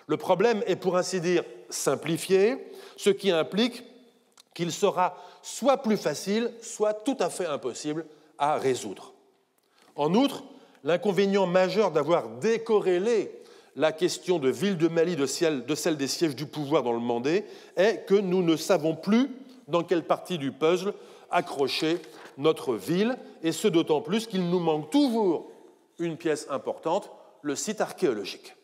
Le problème est, pour ainsi dire, simplifié, ce qui implique qu'il sera soit plus facile, soit tout à fait impossible à résoudre. En outre, l'inconvénient majeur d'avoir décorrélé la question de ville de Mali de celle des sièges du pouvoir dans le Mandé est que nous ne savons plus dans quelle partie du puzzle accrocher notre ville, et ce d'autant plus qu'il nous manque toujours une pièce importante, le site archéologique.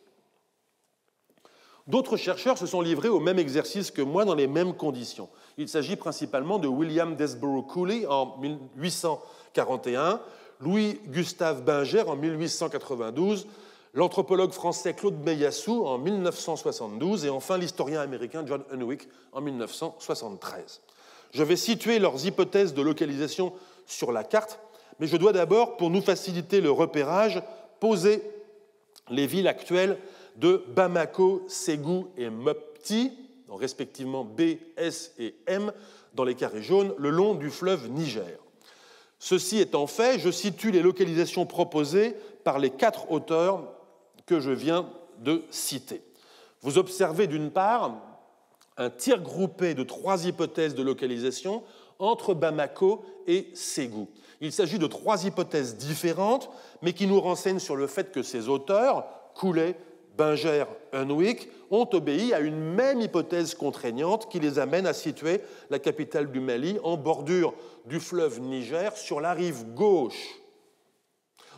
D'autres chercheurs se sont livrés au même exercice que moi dans les mêmes conditions. Il s'agit principalement de William Desborough Cooley en 1841, Louis-Gustave Binger en 1892, l'anthropologue français Claude Meilhassou en 1972 et enfin l'historien américain John Hunwick en 1973. Je vais situer leurs hypothèses de localisation sur la carte, mais je dois d'abord, pour nous faciliter le repérage, poser les villes actuelles de Bamako, Ségou et Mopti, respectivement B, S et M, dans les carrés jaunes, le long du fleuve Niger. Ceci étant fait, je situe les localisations proposées par les 4 auteurs que je viens de citer. Vous observez d'une part un tir groupé de 3 hypothèses de localisation entre Bamako et Ségou. Il s'agit de 3 hypothèses différentes, mais qui nous renseignent sur le fait que ces auteurs, Cooley, Binger, Hunwick, ont obéi à une même hypothèse contraignante qui les amène à situer la capitale du Mali en bordure du fleuve Niger sur la rive gauche.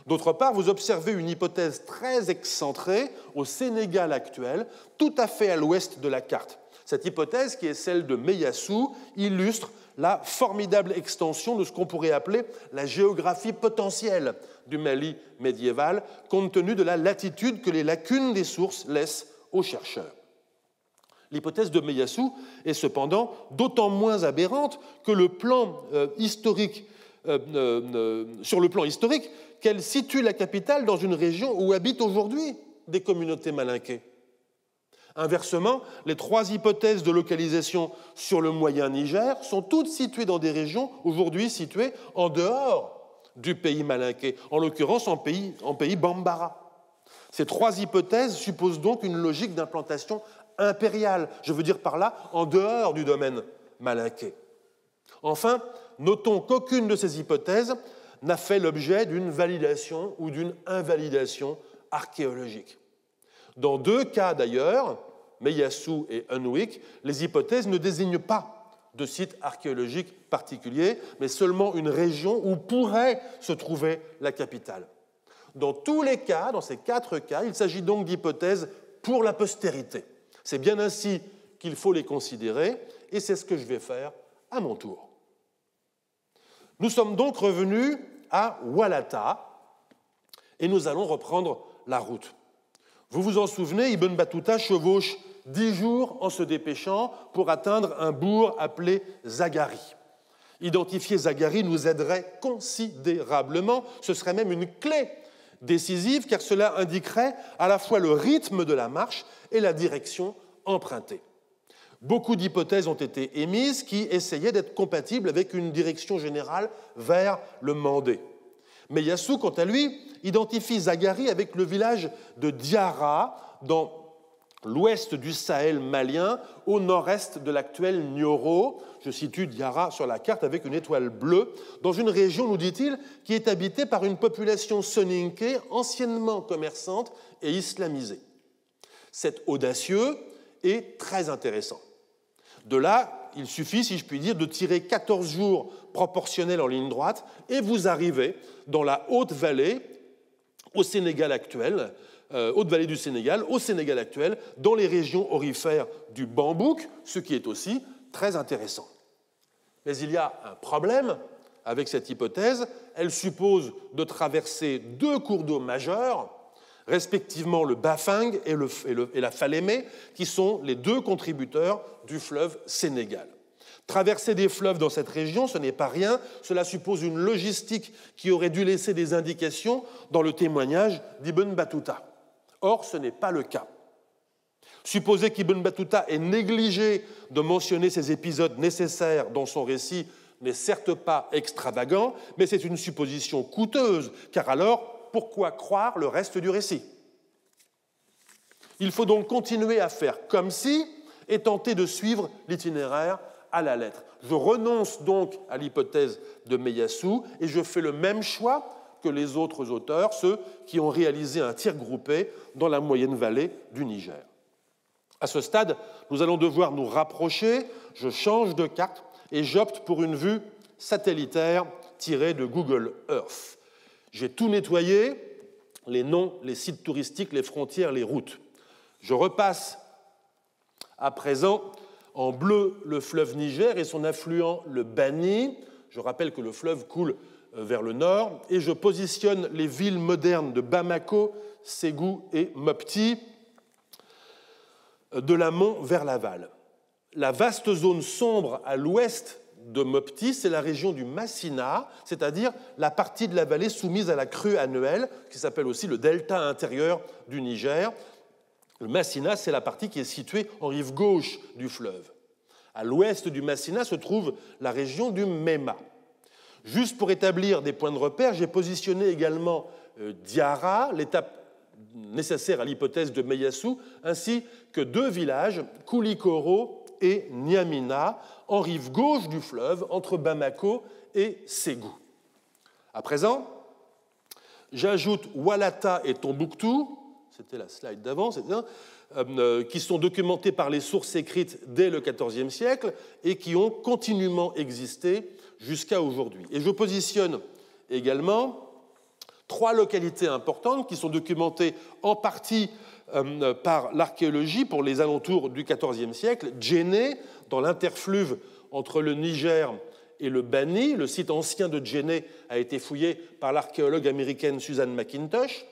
D'autre part, vous observez une hypothèse très excentrée au Sénégal actuel, tout à fait à l'ouest de la carte. Cette hypothèse, qui est celle de Meilhassou, illustre la formidable extension de ce qu'on pourrait appeler la géographie potentielle du Mali médiéval, compte tenu de la latitude que les lacunes des sources laissent aux chercheurs. L'hypothèse de Meilhassou est cependant d'autant moins aberrante que sur le plan historique, qu'elle situe la capitale dans une région où habitent aujourd'hui des communautés malinquées. Inversement, les 3 hypothèses de localisation sur le moyen Niger sont toutes situées dans des régions aujourd'hui situées en dehors du pays malinqué, en l'occurrence en pays bambara. Ces 3 hypothèses supposent donc une logique d'implantation impériale, je veux dire par là en dehors du domaine malinqué. Enfin, notons qu'aucune de ces hypothèses n'a fait l'objet d'une validation ou d'une invalidation archéologique. Dans 2 cas d'ailleurs, Meilhassou et Hunwick, les hypothèses ne désignent pas de site archéologique particulier, mais seulement une région où pourrait se trouver la capitale. Dans tous les cas, dans ces 4 cas, il s'agit donc d'hypothèses pour la postérité. C'est bien ainsi qu'il faut les considérer, et c'est ce que je vais faire à mon tour. Nous sommes donc revenus à Walata, et nous allons reprendre la route. Vous vous en souvenez, Ibn Battuta chevauche 10 jours en se dépêchant pour atteindre un bourg appelé Zagari. Identifier Zagari nous aiderait considérablement, ce serait même une clé Décisive car cela indiquerait à la fois le rythme de la marche et la direction empruntée. Beaucoup d'hypothèses ont été émises qui essayaient d'être compatibles avec une direction générale vers le Mandé. Meyassou, quant à lui, identifie Zaghari avec le village de Diarra, dans l'ouest du Sahel malien, au nord-est de l'actuel Nioro. Je situe Diarra sur la carte avec une étoile bleue, dans une région, nous dit-il, qui est habitée par une population soninké anciennement commerçante et islamisée. C'est audacieux et très intéressant. De là, il suffit, si je puis dire, de tirer 14 jours proportionnels en ligne droite et vous arrivez dans la haute vallée au Sénégal actuel, haute vallée du Sénégal, au Sénégal actuel, dans les régions aurifères du Bambouk, ce qui est aussi très intéressant. Mais il y a un problème avec cette hypothèse. Elle suppose de traverser deux cours d'eau majeurs, respectivement le Bafing et la Falémé, qui sont les deux contributeurs du fleuve Sénégal. Traverser des fleuves dans cette région, ce n'est pas rien, cela suppose une logistique qui aurait dû laisser des indications dans le témoignage d'Ibn Battuta. Or, ce n'est pas le cas. Supposer qu'Ibn Battuta ait négligé de mentionner ces épisodes nécessaires dans son récit n'est certes pas extravagant, mais c'est une supposition coûteuse, car alors, pourquoi croire le reste du récit? Il faut donc continuer à faire comme si et tenter de suivre l'itinéraire à la lettre. Je renonce donc à l'hypothèse de Meyassou et je fais le même choix que les autres auteurs, ceux qui ont réalisé un tir groupé dans la moyenne vallée du Niger. À ce stade, nous allons devoir nous rapprocher, je change de carte et j'opte pour une vue satellitaire tirée de Google Earth. J'ai tout nettoyé, les noms, les sites touristiques, les frontières, les routes. Je repasse à présent en bleu le fleuve Niger et son affluent le Bani. Je rappelle que le fleuve coule vers le nord et je positionne les villes modernes de Bamako, Ségou et Mopti de l'amont vers l'aval. La vaste zone sombre à l'ouest de Mopti, c'est la région du Massina, c'est-à-dire la partie de la vallée soumise à la crue annuelle, qui s'appelle aussi le delta intérieur du Niger. Le Massina, c'est la partie qui est située en rive gauche du fleuve. À l'ouest du Massina se trouve la région du Mema. Juste pour établir des points de repère, j'ai positionné également Diarra, l'étape nécessaire à l'hypothèse de Meyassou, ainsi que deux villages, Koulikoro et Niamina, en rive gauche du fleuve, entre Bamako et Ségou. À présent, j'ajoute Walata et Tombouctou, c'était la slide d'avant, qui sont documentés par les sources écrites dès le XIVe siècle et qui ont continuellement existé jusqu'à aujourd'hui. Et je positionne également trois localités importantes qui sont documentées en partie par l'archéologie pour les alentours du XIVe siècle. Djenné, dans l'interfluve entre le Niger et le Bani. Le site ancien de Djenné a été fouillé par l'archéologue américaine Susan McIntosh.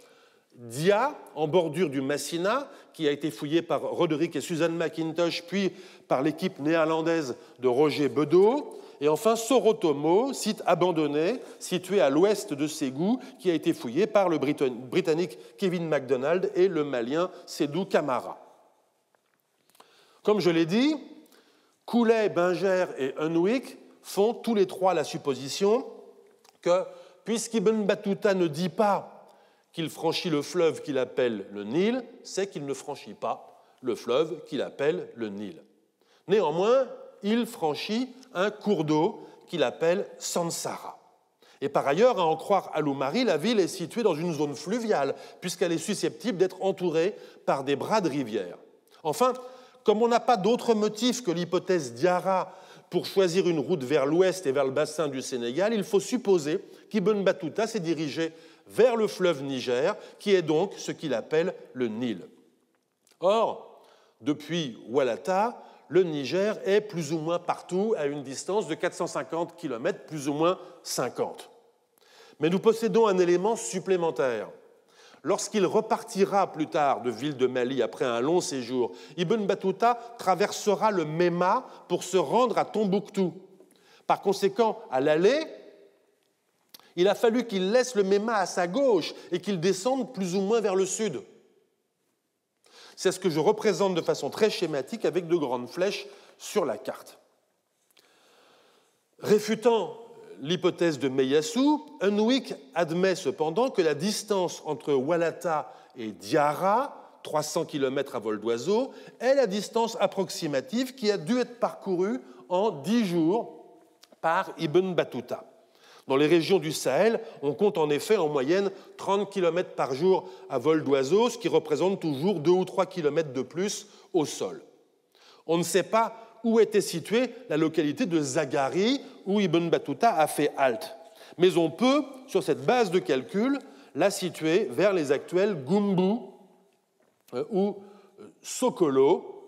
Dia, en bordure du Massina, qui a été fouillé par Roderick et Susan McIntosh, puis par l'équipe néerlandaise de Roger Bedeau. Et enfin, Sorotomo, site abandonné, situé à l'ouest de Ségou, qui a été fouillé par le Britannique Kevin MacDonald et le Malien Sédou Camara. Comme je l'ai dit, Coulet, Binger et Unwik font tous les trois la supposition que, puisqu'Ibn Battuta ne dit pas qu'il franchit le fleuve qu'il appelle le Nil, c'est qu'il ne franchit pas le fleuve qu'il appelle le Nil. Néanmoins, il franchit un cours d'eau qu'il appelle Sansara. Et par ailleurs, à en croire Aloumari, la ville est située dans une zone fluviale, puisqu'elle est susceptible d'être entourée par des bras de rivière. Enfin, comme on n'a pas d'autre motif que l'hypothèse Diarra pour choisir une route vers l'ouest et vers le bassin du Sénégal, il faut supposer qu'Ibn Battuta s'est dirigé vers le fleuve Niger, qui est donc ce qu'il appelle le Nil. Or, depuis Walata, le Niger est plus ou moins partout à une distance de 450 km, plus ou moins 50. Mais nous possédons un élément supplémentaire. Lorsqu'il repartira plus tard de Ville de Mali après un long séjour, Ibn Battuta traversera le Mema pour se rendre à Tombouctou. Par conséquent, à l'aller, Il a fallu qu'il laisse le Mema à sa gauche et qu'il descende plus ou moins vers le sud. C'est ce que je représente de façon très schématique avec de grandes flèches sur la carte. Réfutant l'hypothèse de Ieyasu, Unwik admet cependant que la distance entre Walata et Diarra, 300 km à vol d'oiseau, est la distance approximative qui a dû être parcourue en 10 jours par Ibn Battuta. Dans les régions du Sahel, on compte en effet en moyenne 30 km par jour à vol d'oiseau, ce qui représente toujours 2 ou 3 km de plus au sol. On ne sait pas où était située la localité de Zaghari, où Ibn Battuta a fait halte. Mais on peut, sur cette base de calcul, la situer vers les actuels Gumbu ou Sokolo,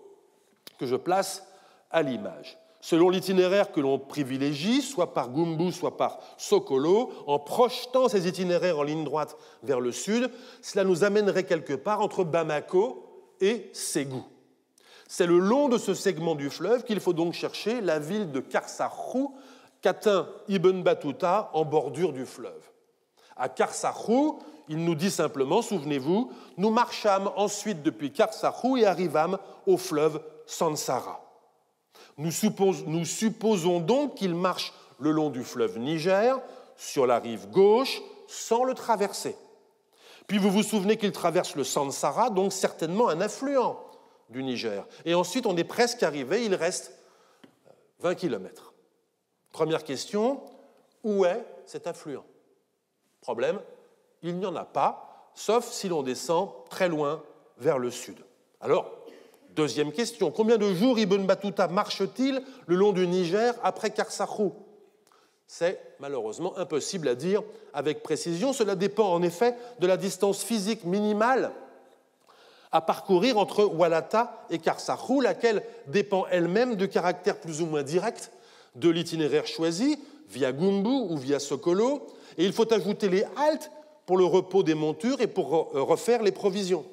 que je place à l'image. Selon l'itinéraire que l'on privilégie, soit par Gumbu, soit par Sokolo, en projetant ces itinéraires en ligne droite vers le sud, cela nous amènerait quelque part entre Bamako et Ségou. C'est le long de ce segment du fleuve qu'il faut donc chercher la ville de Karsarou qu'atteint Ibn Battuta en bordure du fleuve. À Karsarou, il nous dit simplement, souvenez-vous, nous marchâmes ensuite depuis Karsarou et arrivâmes au fleuve Sansara. Nous supposons donc qu'il marche le long du fleuve Niger, sur la rive gauche, sans le traverser. Puis vous vous souvenez qu'il traverse le Sansara, donc certainement un affluent du Niger. Et ensuite, on est presque arrivé, il reste 20 km. Première question, où est cet affluent? Problème, il n'y en a pas, sauf si l'on descend très loin vers le sud. Alors, deuxième question, combien de jours Ibn Battuta marche-t-il le long du Niger après Karsarou? C'est malheureusement impossible à dire avec précision. Cela dépend en effet de la distance physique minimale à parcourir entre Walata et Karsarou, laquelle dépend elle-même du caractère plus ou moins direct de l'itinéraire choisi, via Gumbu ou via Sokolo, et il faut ajouter les haltes pour le repos des montures et pour refaire les provisions.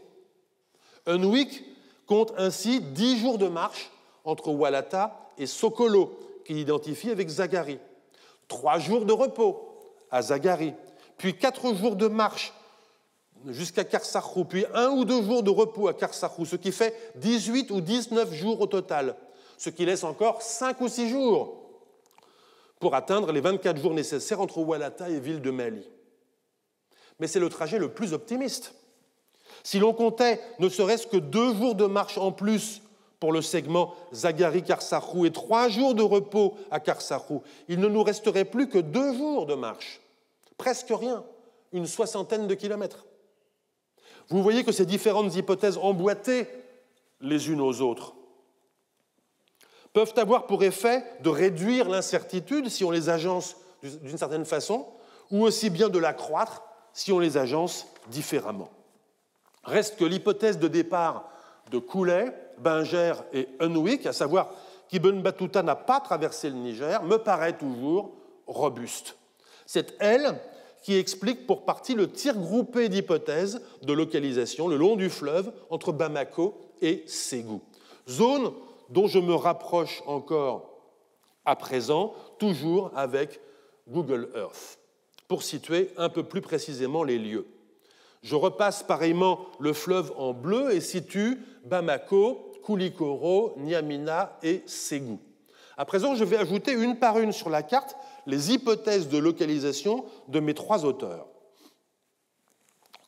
Unwik compte ainsi 10 jours de marche entre Walata et Sokolo, qu'il identifie avec Zaghari, 3 jours de repos à Zaghari, puis 4 jours de marche jusqu'à Karsarou, puis 1 ou 2 jours de repos à Karsarou, ce qui fait 18 ou 19 jours au total, ce qui laisse encore 5 ou 6 jours pour atteindre les 24 jours nécessaires entre Walata et Ville de Mali. Mais c'est le trajet le plus optimiste. Si l'on comptait ne serait-ce que 2 jours de marche en plus pour le segment Zaghari-Karsarou et 3 jours de repos à Karsarou, il ne nous resterait plus que 2 jours de marche. Presque rien, une 60aine de kilomètres. Vous voyez que ces différentes hypothèses emboîtées les unes aux autres peuvent avoir pour effet de réduire l'incertitude si on les agence d'une certaine façon, ou aussi bien de l'accroître si on les agence différemment. Reste que l'hypothèse de départ de Coulet, Binger et Unwik, à savoir qu'Ibn Battuta n'a pas traversé le Niger, me paraît toujours robuste. C'est elle qui explique pour partie le tir groupé d'hypothèses de localisation le long du fleuve entre Bamako et Ségou. Zone dont je me rapproche encore à présent, toujours avec Google Earth, pour situer un peu plus précisément les lieux. Je repasse pareillement le fleuve en bleu et situe Bamako, Koulikoro, Niamina et Ségou. À présent, je vais ajouter une par une sur la carte les hypothèses de localisation de mes 3 auteurs.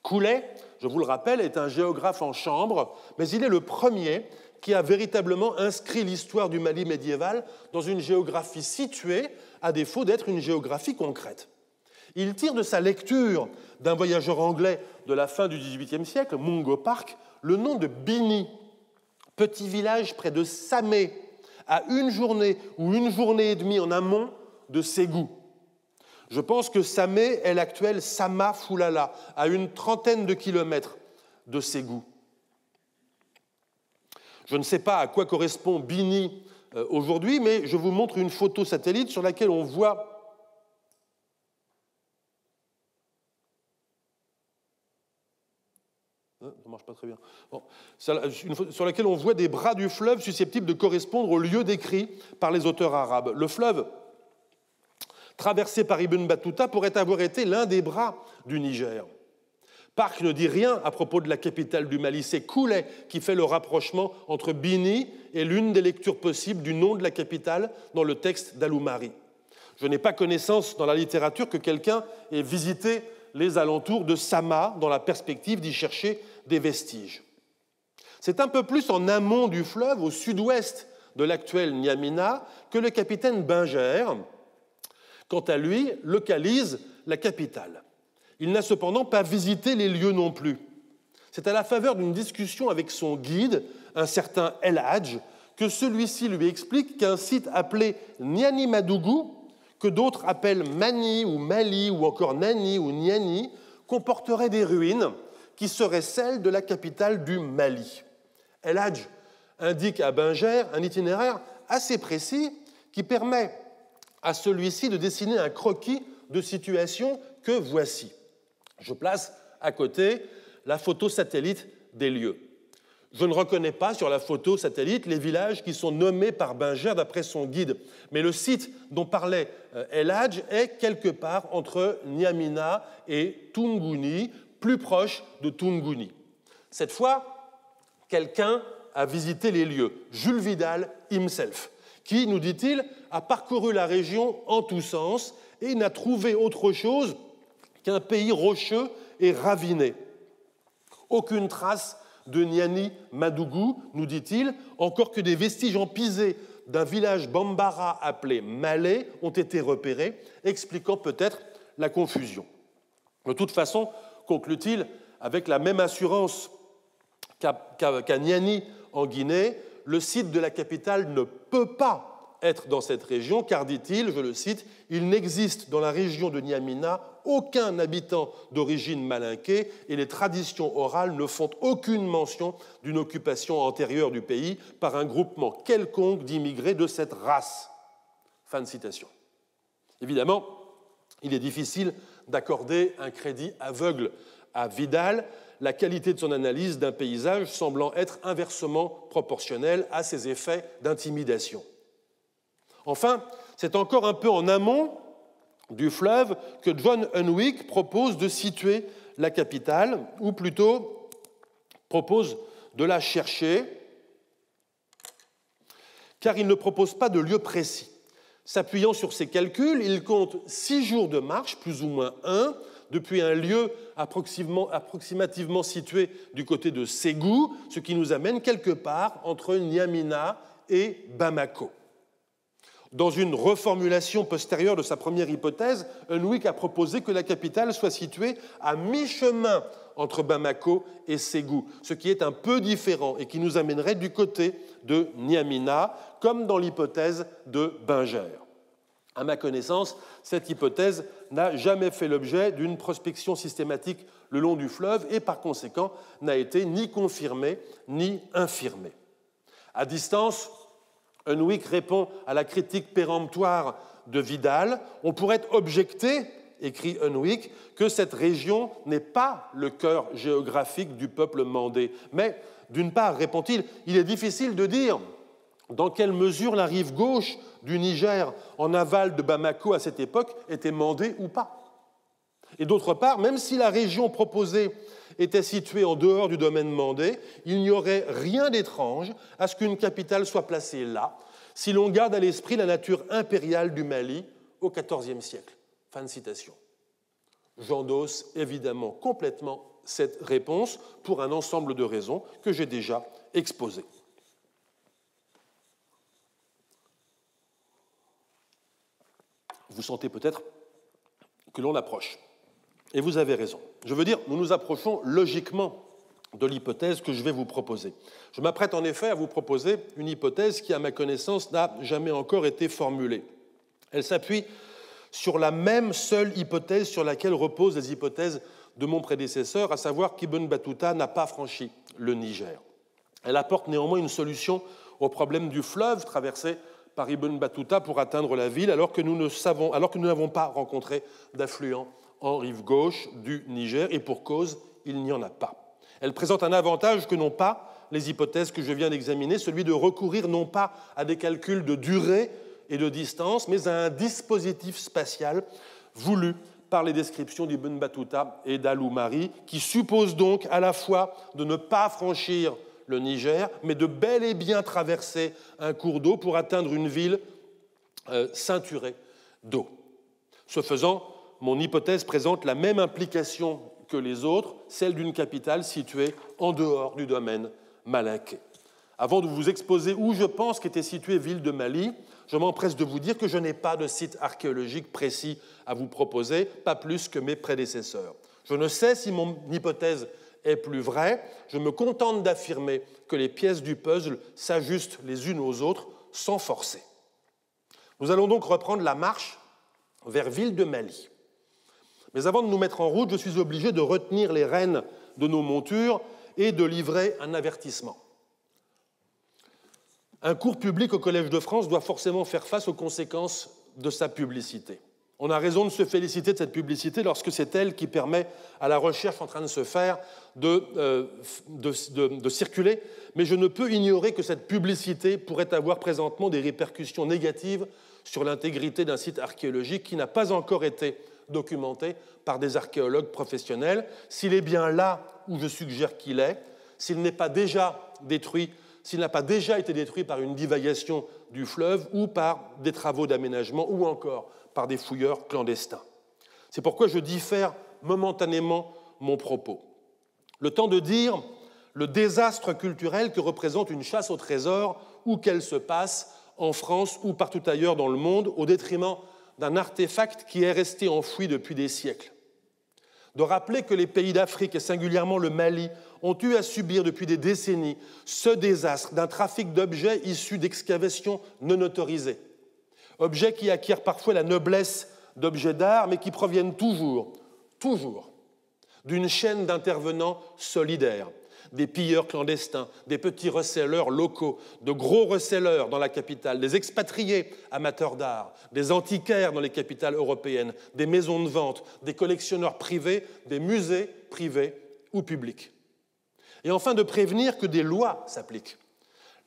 Coulet, je vous le rappelle, est un géographe en chambre, mais il est le premier qui a véritablement inscrit l'histoire du Mali médiéval dans une géographie située, à défaut d'être une géographie concrète. Il tire de sa lecture d'un voyageur anglais de la fin du XVIIIe siècle, Mungo Park, le nom de Bini, petit village près de Samé, à 1 journée ou 1 journée et demie en amont de Ségou. Je pense que Samé est l'actuel Sama Foulala, à une 30aine de kilomètres de Ségou. Je ne sais pas à quoi correspond Bini aujourd'hui, mais je vous montre une photo satellite sur laquelle on voit ça marche pas très bien. Bon, sur laquelle on voit des bras du fleuve susceptibles de correspondre au lieu décrit par les auteurs arabes. Le fleuve traversé par Ibn Battuta, pourrait avoir été l'un des bras du Niger. Park ne dit rien à propos de la capitale du Mali, c'est Koulé qui fait le rapprochement entre Bini et l'une des lectures possibles du nom de la capitale dans le texte d'Aloumari. Je n'ai pas connaissance dans la littérature que quelqu'un ait visité les alentours de Sama dans la perspective d'y chercher des vestiges. C'est un peu plus en amont du fleuve, au sud-ouest de l'actuel Niamina, que le capitaine Binger, quant à lui, localise la capitale. Il n'a cependant pas visité les lieux non plus. C'est à la faveur d'une discussion avec son guide, un certain El Hadj, que celui-ci lui explique qu'un site appelé Niani Madougou, que d'autres appellent Mani ou Mali ou encore Nani ou Niani, comporterait des ruines qui seraient celles de la capitale du Mali. El Hadj indique à Binger un itinéraire assez précis qui permet à celui-ci de dessiner un croquis de situation que voici. Je place à côté la photo satellite des lieux. Je ne reconnais pas sur la photo satellite les villages qui sont nommés par Binger d'après son guide, mais le site dont parlait El Hadj est quelque part entre Niamina et Tunguni, plus proche de Tunguni. Cette fois, quelqu'un a visité les lieux, Jules Vidal himself, qui, nous dit-il, a parcouru la région en tous sens et n'a trouvé autre chose qu'un pays rocheux et raviné. Aucune trace de Niani Madougou, nous dit-il, encore que des vestiges empisés d'un village bambara appelé Malais ont été repérés, expliquant peut-être la confusion. De toute façon, conclut-il, avec la même assurance qu'à Niani en Guinée, le site de la capitale ne peut pas être dans cette région, car, dit-il, je le cite, « il n'existe dans la région de Niamina aucun habitant d'origine malinké et les traditions orales ne font aucune mention d'une occupation antérieure du pays par un groupement quelconque d'immigrés de cette race. » Fin de citation. Évidemment, il est difficile d'accorder un crédit aveugle à Vidal, la qualité de son analyse d'un paysage semblant être inversement proportionnelle à ses effets d'intimidation. Enfin, c'est encore un peu en amont du fleuve que John Hunwick propose de situer la capitale, ou plutôt propose de la chercher, car il ne propose pas de lieu précis. S'appuyant sur ses calculs, il compte 6 jours de marche, plus ou moins 1, depuis un lieu approximativement situé du côté de Ségou, ce qui nous amène quelque part entre Niamina et Bamako. Dans une reformulation postérieure de sa première hypothèse, Hunwick a proposé que la capitale soit située à mi-chemin entre Bamako et Ségou, ce qui est un peu différent et qui nous amènerait du côté de Niamina, comme dans l'hypothèse de Binger. À ma connaissance, cette hypothèse n'a jamais fait l'objet d'une prospection systématique le long du fleuve et par conséquent n'a été ni confirmée ni infirmée. À distance, Hunwick répond à la critique péremptoire de Vidal. On pourrait objecter, écrit Hunwick, que cette région n'est pas le cœur géographique du peuple mandé. Mais, d'une part, répond-il, il est difficile de dire dans quelle mesure la rive gauche du Niger, en aval de Bamako à cette époque, était mandée ou pas. Et d'autre part, même si la région proposée était située en dehors du domaine mandé, il n'y aurait rien d'étrange à ce qu'une capitale soit placée là, si l'on garde à l'esprit la nature impériale du Mali au XIVe siècle. Fin de citation. J'endosse évidemment complètement cette réponse pour un ensemble de raisons que j'ai déjà exposées. Vous sentez peut-être que l'on approche. Et vous avez raison. Je veux dire, nous nous approchons logiquement de l'hypothèse que je vais vous proposer. Je m'apprête en effet à vous proposer une hypothèse qui, à ma connaissance, n'a jamais encore été formulée. Elle s'appuie sur la même seule hypothèse sur laquelle reposent les hypothèses de mon prédécesseur, à savoir qu'Ibn Battuta n'a pas franchi le Niger. Elle apporte néanmoins une solution au problème du fleuve traversé par Ibn Battuta pour atteindre la ville, alors que nous n'avons pas rencontré d'affluent en rive gauche du Niger, et pour cause, il n'y en a pas. Elle présente un avantage que n'ont pas les hypothèses que je viens d'examiner, celui de recourir non pas à des calculs de durée et de distance, mais à un dispositif spatial voulu par les descriptions d'Ibn Battuta et d'Al-Umari, qui suppose donc à la fois de ne pas franchir le Niger, mais de bel et bien traverser un cours d'eau pour atteindre une ville ceinturée d'eau. Ce faisant, mon hypothèse présente la même implication que les autres, celle d'une capitale située en dehors du domaine malinqué. Avant de vous exposer où je pense qu'était située Ville de Mali, je m'empresse de vous dire que je n'ai pas de site archéologique précis à vous proposer, pas plus que mes prédécesseurs. Je ne sais si mon hypothèse est plus vraie, je me contente d'affirmer que les pièces du puzzle s'ajustent les unes aux autres sans forcer. Nous allons donc reprendre la marche vers Ville de Mali. Mais avant de nous mettre en route, je suis obligé de retenir les rênes de nos montures et de livrer un avertissement. Un cours public au Collège de France doit forcément faire face aux conséquences de sa publicité. On a raison de se féliciter de cette publicité lorsque c'est elle qui permet à la recherche en train de se faire de circuler, mais je ne peux ignorer que cette publicité pourrait avoir présentement des répercussions négatives sur l'intégrité d'un site archéologique qui n'a pas encore été documenté par des archéologues professionnels. S'il est bien là où je suggère qu'il est, s'il n'est pas déjà détruit, s'il n'a pas déjà été détruit par une divagation du fleuve ou par des travaux d'aménagement ou encore par des fouilleurs clandestins. C'est pourquoi je diffère momentanément mon propos. Le temps de dire le désastre culturel que représente une chasse au trésor où qu'elle se passe en France ou partout ailleurs dans le monde au détriment d'un artefact qui est resté enfoui depuis des siècles. De rappeler que les pays d'Afrique, et singulièrement le Mali, ont eu à subir depuis des décennies ce désastre d'un trafic d'objets issus d'excavations non autorisées. Objets qui acquièrent parfois la noblesse d'objets d'art, mais qui proviennent toujours d'une chaîne d'intervenants solidaires, des pilleurs clandestins, des petits reselleurs locaux, de gros reselleurs dans la capitale, des expatriés amateurs d'art, des antiquaires dans les capitales européennes, des maisons de vente, des collectionneurs privés, des musées privés ou publics. Et enfin de prévenir que des lois s'appliquent.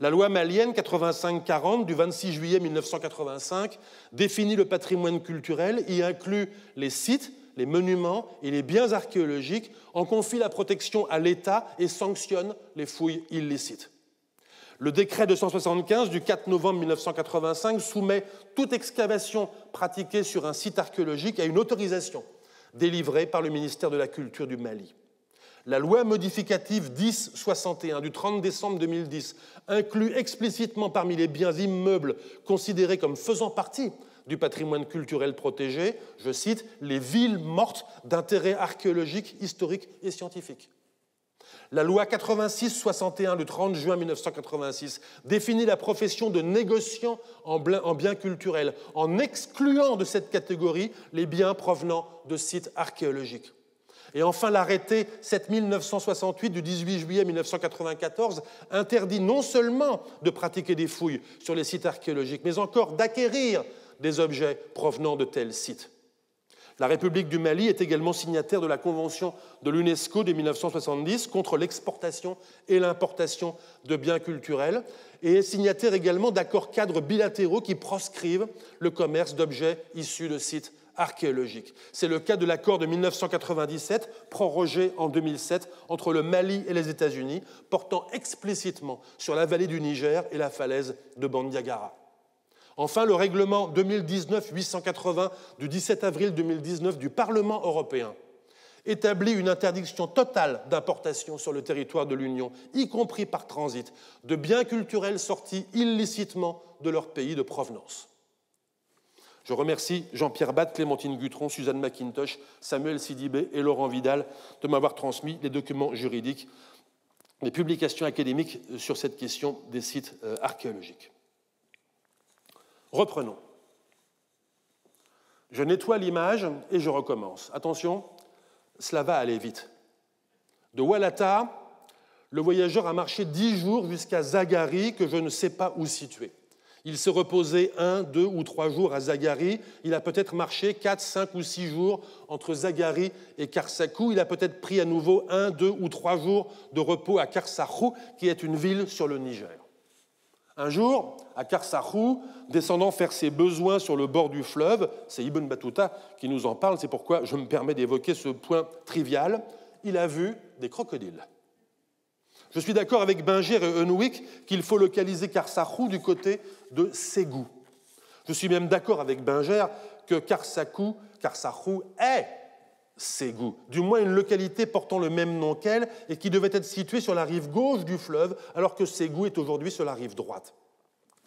La loi malienne 85-40 du 26 juillet 1985 définit le patrimoine culturel et inclut les sites, les monuments et les biens archéologiques, en confie la protection à l'État et sanctionne les fouilles illicites. Le décret 275 du 4 novembre 1985 soumet toute excavation pratiquée sur un site archéologique à une autorisation délivrée par le ministère de la Culture du Mali. La loi modificative 1061 du 30 décembre 2010 inclut explicitement parmi les biens immeubles considérés comme faisant partie du patrimoine culturel protégé, je cite, les villes mortes d'intérêt archéologique, historique et scientifique. La loi 86-61 du 30 juin 1986 définit la profession de négociant en biens culturels, en excluant de cette catégorie les biens provenant de sites archéologiques. Et enfin, l'arrêté 7968 du 18 juillet 1994 interdit non seulement de pratiquer des fouilles sur les sites archéologiques, mais encore d'acquérir des objets provenant de tels sites. La République du Mali est également signataire de la Convention de l'UNESCO de 1970 contre l'exportation et l'importation de biens culturels et est signataire également d'accords cadres bilatéraux qui proscrivent le commerce d'objets issus de sites archéologiques. C'est le cas de l'accord de 1997, prorogé en 2007, entre le Mali et les États-Unis, portant explicitement sur la vallée du Niger et la falaise de Bandiagara. Enfin, le règlement 2019-880 du 17 avril 2019 du Parlement européen établit une interdiction totale d'importation sur le territoire de l'Union, y compris par transit, de biens culturels sortis illicitement de leur pays de provenance. Je remercie Jean-Pierre Batte, Clémentine Gutron, Suzanne McIntosh, Samuel Sidibé et Laurent Vidal de m'avoir transmis les documents juridiques, les publications académiques sur cette question des sites archéologiques. Reprenons. Je nettoie l'image et je recommence. Attention, cela va aller vite. De Walata, le voyageur a marché 10 jours jusqu'à Zagari, que je ne sais pas où situer. Il s'est reposé 1, 2 ou 3 jours à Zagari. Il a peut-être marché 4, 5 ou 6 jours entre Zagari et Karsakou. Il a peut-être pris à nouveau 1, 2 ou 3 jours de repos à Karsakou, qui est une ville sur le Niger. Un jour, à Karsahou, descendant faire ses besoins sur le bord du fleuve. C'est Ibn Battuta qui nous en parle, c'est pourquoi je me permets d'évoquer ce point trivial. Il a vu des crocodiles. Je suis d'accord avec Binger et Hunwick qu'il faut localiser Karsahou du côté de Ségou. Je suis même d'accord avec Binger que Karsahou est Ségou, du moins une localité portant le même nom qu'elle et qui devait être située sur la rive gauche du fleuve, alors que Ségou est aujourd'hui sur la rive droite.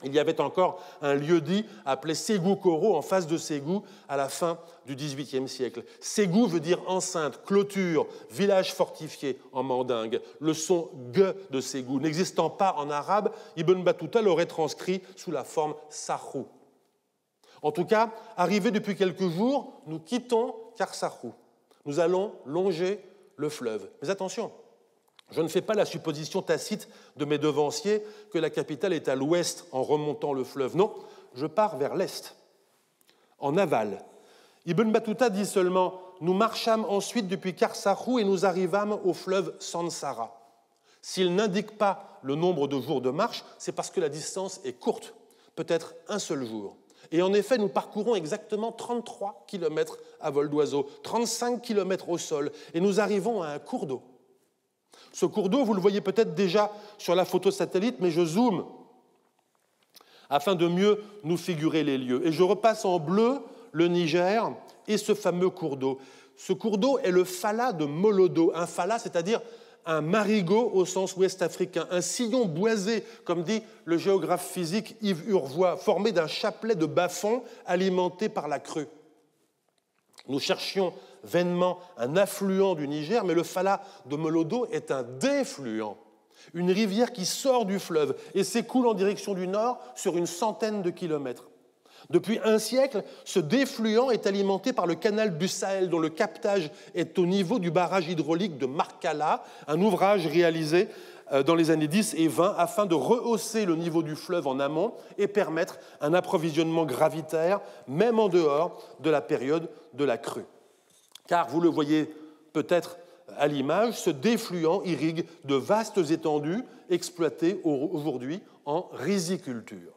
Il y avait encore un lieu-dit appelé Ségou-Koro en face de Ségou à la fin du XVIIIe siècle. Ségou veut dire enceinte, clôture, village fortifié en mandingue. Le son G de Ségou n'existant pas en arabe, Ibn Battuta l'aurait transcrit sous la forme Sahou. En tout cas, arrivés depuis quelques jours, nous quittons Karsahou. Nous allons longer le fleuve. Mais attention, je ne fais pas la supposition tacite de mes devanciers que la capitale est à l'ouest en remontant le fleuve. Non, je pars vers l'est, en aval. Ibn Battuta dit seulement « Nous marchâmes ensuite depuis Karsahou et nous arrivâmes au fleuve Sansara ». S'il n'indique pas le nombre de jours de marche, c'est parce que la distance est courte, peut-être un seul jour. Et en effet, nous parcourons exactement 33 km à vol d'oiseau, 35 km au sol, et nous arrivons à un cours d'eau. Ce cours d'eau, vous le voyez peut-être déjà sur la photo satellite, mais je zoome afin de mieux nous figurer les lieux. Et je repasse en bleu le Niger et ce fameux cours d'eau. Ce cours d'eau est le Fala de Molodo. Un Fala, c'est-à-dire un marigot au sens ouest africain, un sillon boisé, comme dit le géographe physique Yves Urvois, formé d'un chapelet de bas-fonds alimenté par la crue. Nous cherchions vainement un affluent du Niger, mais le Fala de Molodo est un défluent, une rivière qui sort du fleuve et s'écoule en direction du nord sur une centaine de kilomètres. Depuis un siècle, ce défluent est alimenté par le canal du Sahel, dont le captage est au niveau du barrage hydraulique de Markala, un ouvrage réalisé dans les années 10 et 20 afin de rehausser le niveau du fleuve en amont et permettre un approvisionnement gravitaire, même en dehors de la période de la crue. Car, vous le voyez peut-être à l'image, ce défluent irrigue de vastes étendues exploitées aujourd'hui en riziculture.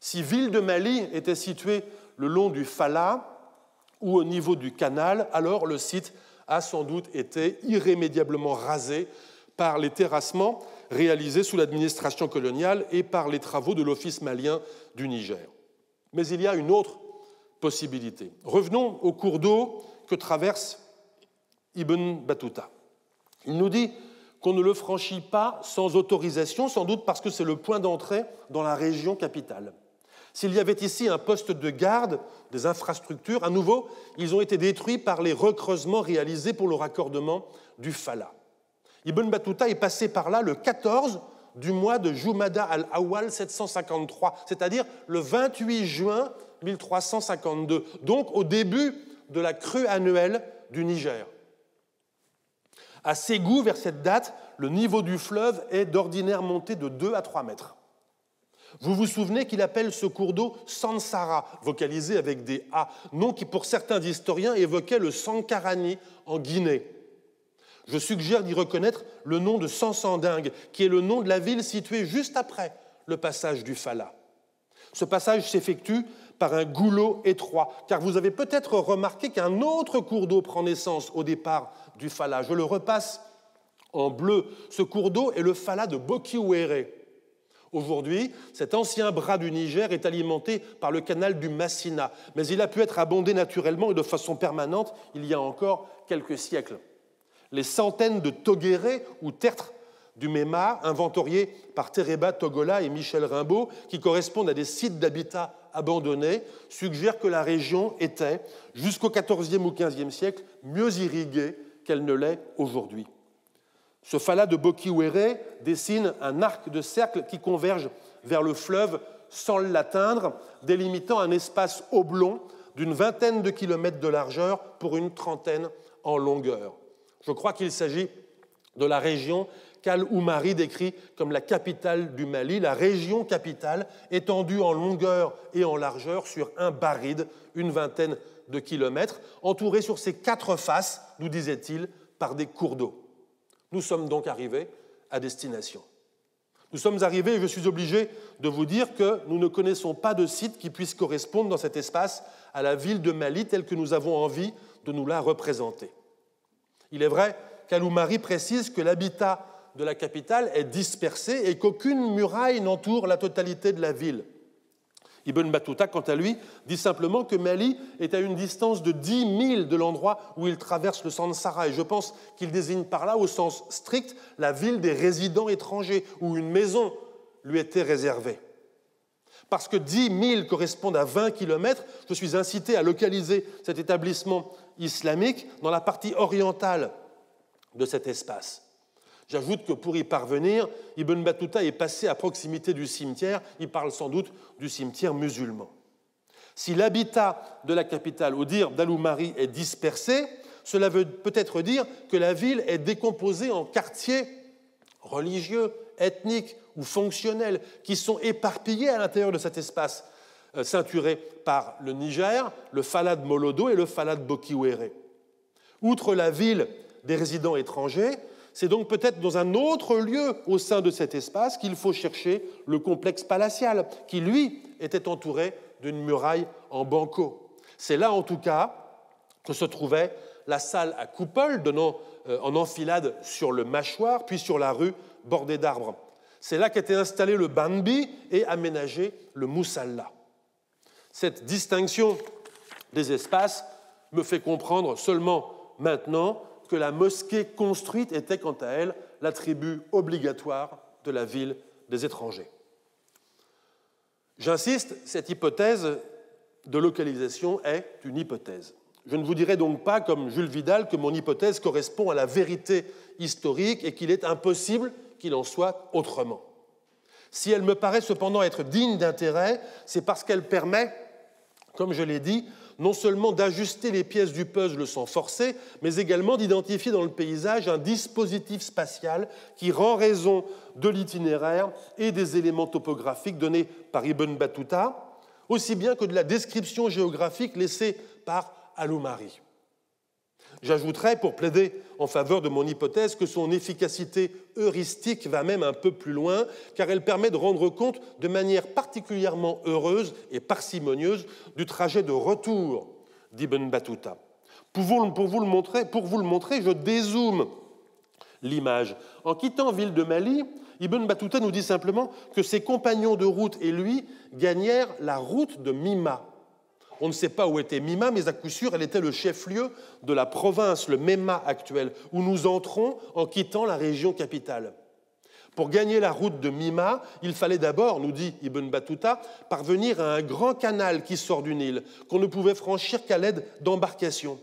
Si Ville de Mali était située le long du Fala ou au niveau du canal, alors le site a sans doute été irrémédiablement rasé par les terrassements réalisés sous l'administration coloniale et par les travaux de l'Office malien du Niger. Mais il y a une autre possibilité. Revenons au cours d'eau que traverse Ibn Battuta. Il nous dit qu'on ne le franchit pas sans autorisation, sans doute parce que c'est le point d'entrée dans la région capitale. S'il y avait ici un poste de garde des infrastructures, à nouveau, ils ont été détruits par les recreusements réalisés pour le raccordement du Fala. Ibn Battuta est passé par là le 14 du mois de Jumada al-Awwal 753, c'est-à-dire le 28 juin 1352, donc au début de la crue annuelle du Niger. À Ségou, vers cette date, le niveau du fleuve est d'ordinaire monté de 2 à 3 mètres. Vous vous souvenez qu'il appelle ce cours d'eau Sansara, vocalisé avec des A, nom qui pour certains historiens évoquait le Sankarani en Guinée. Je suggère d'y reconnaître le nom de Sansandingue, qui est le nom de la ville située juste après le passage du Fala. Ce passage s'effectue par un goulot étroit, car vous avez peut-être remarqué qu'un autre cours d'eau prend naissance au départ du Fala. Je le repasse en bleu. Ce cours d'eau est le Fala de Bokiwere. Aujourd'hui, cet ancien bras du Niger est alimenté par le canal du Massina, mais il a pu être abondé naturellement et de façon permanente il y a encore quelques siècles. Les centaines de togérés ou tertres du Méma, inventoriés par Tereba Togola et Michel Rimbaud, qui correspondent à des sites d'habitat abandonnés, suggèrent que la région était, jusqu'au XIVe ou XVe siècle, mieux irriguée qu'elle ne l'est aujourd'hui. Ce Fala de Bokiwere dessine un arc de cercle qui converge vers le fleuve sans l'atteindre, délimitant un espace oblong d'une vingtaine de kilomètres de largeur pour une trentaine en longueur. Je crois qu'il s'agit de la région qu'Al-Oumari décrit comme la capitale du Mali, la région capitale étendue en longueur et en largeur sur un baride, une vingtaine de kilomètres, entourée sur ses 4 faces, nous disait-il, par des cours d'eau. Nous sommes donc arrivés à destination. Nous sommes arrivés, et je suis obligé de vous dire que nous ne connaissons pas de site qui puisse correspondre dans cet espace à la ville de Mali telle que nous avons envie de nous la représenter. Il est vrai qu'Aloumari précise que l'habitat de la capitale est dispersé et qu'aucune muraille n'entoure la totalité de la ville. Ibn Battuta, quant à lui, dit simplement que Mali est à une distance de 10 000 de l'endroit où il traverse le Sansara. Et je pense qu'il désigne par là, au sens strict, la ville des résidents étrangers, où une maison lui était réservée. Parce que 10 000 correspondent à 20 km, je suis incité à localiser cet établissement islamique dans la partie orientale de cet espace. J'ajoute que pour y parvenir, Ibn Battuta est passé à proximité du cimetière, il parle sans doute du cimetière musulman. Si l'habitat de la capitale, au dire d'Aloumari, est dispersé, cela veut peut-être dire que la ville est décomposée en quartiers religieux, ethniques ou fonctionnels qui sont éparpillés à l'intérieur de cet espace ceinturé par le Niger, le Falad Molodo et le Falad Bokiwere. Outre la ville des résidents étrangers, c'est donc peut-être dans un autre lieu au sein de cet espace qu'il faut chercher le complexe palatial, qui, lui, était entouré d'une muraille en banco. C'est là, en tout cas, que se trouvait la salle à coupole donnant en enfilade sur le mâchoire, puis sur la rue bordée d'arbres. C'est là qu'était installé le banbi et aménagé le moussalla. Cette distinction des espaces me fait comprendre seulement maintenant que la mosquée construite était, quant à elle, l'attribut obligatoire de la ville des étrangers. J'insiste, cette hypothèse de localisation est une hypothèse. Je ne vous dirai donc pas, comme Jules Vidal, que mon hypothèse correspond à la vérité historique et qu'il est impossible qu'il en soit autrement. Si elle me paraît cependant être digne d'intérêt, c'est parce qu'elle permet, comme je l'ai dit, non seulement d'ajuster les pièces du puzzle sans forcer, mais également d'identifier dans le paysage un dispositif spatial qui rend raison de l'itinéraire et des éléments topographiques donnés par Ibn Battuta, aussi bien que de la description géographique laissée par Aloumari. J'ajouterai, pour plaider en faveur de mon hypothèse, que son efficacité heuristique va même un peu plus loin, car elle permet de rendre compte de manière particulièrement heureuse et parcimonieuse du trajet de retour d'Ibn Battuta. Pour vous le montrer, je dézoome l'image. En quittant Ville de Mali, Ibn Battuta nous dit simplement que ses compagnons de route et lui gagnèrent la route de Mima. On ne sait pas où était Mima, mais à coup sûr, elle était le chef-lieu de la province, le Memma actuel, où nous entrons en quittant la région capitale. Pour gagner la route de Mima, il fallait d'abord, nous dit Ibn Battuta, parvenir à un grand canal qui sort du Nil, qu'on ne pouvait franchir qu'à l'aide d'embarcations.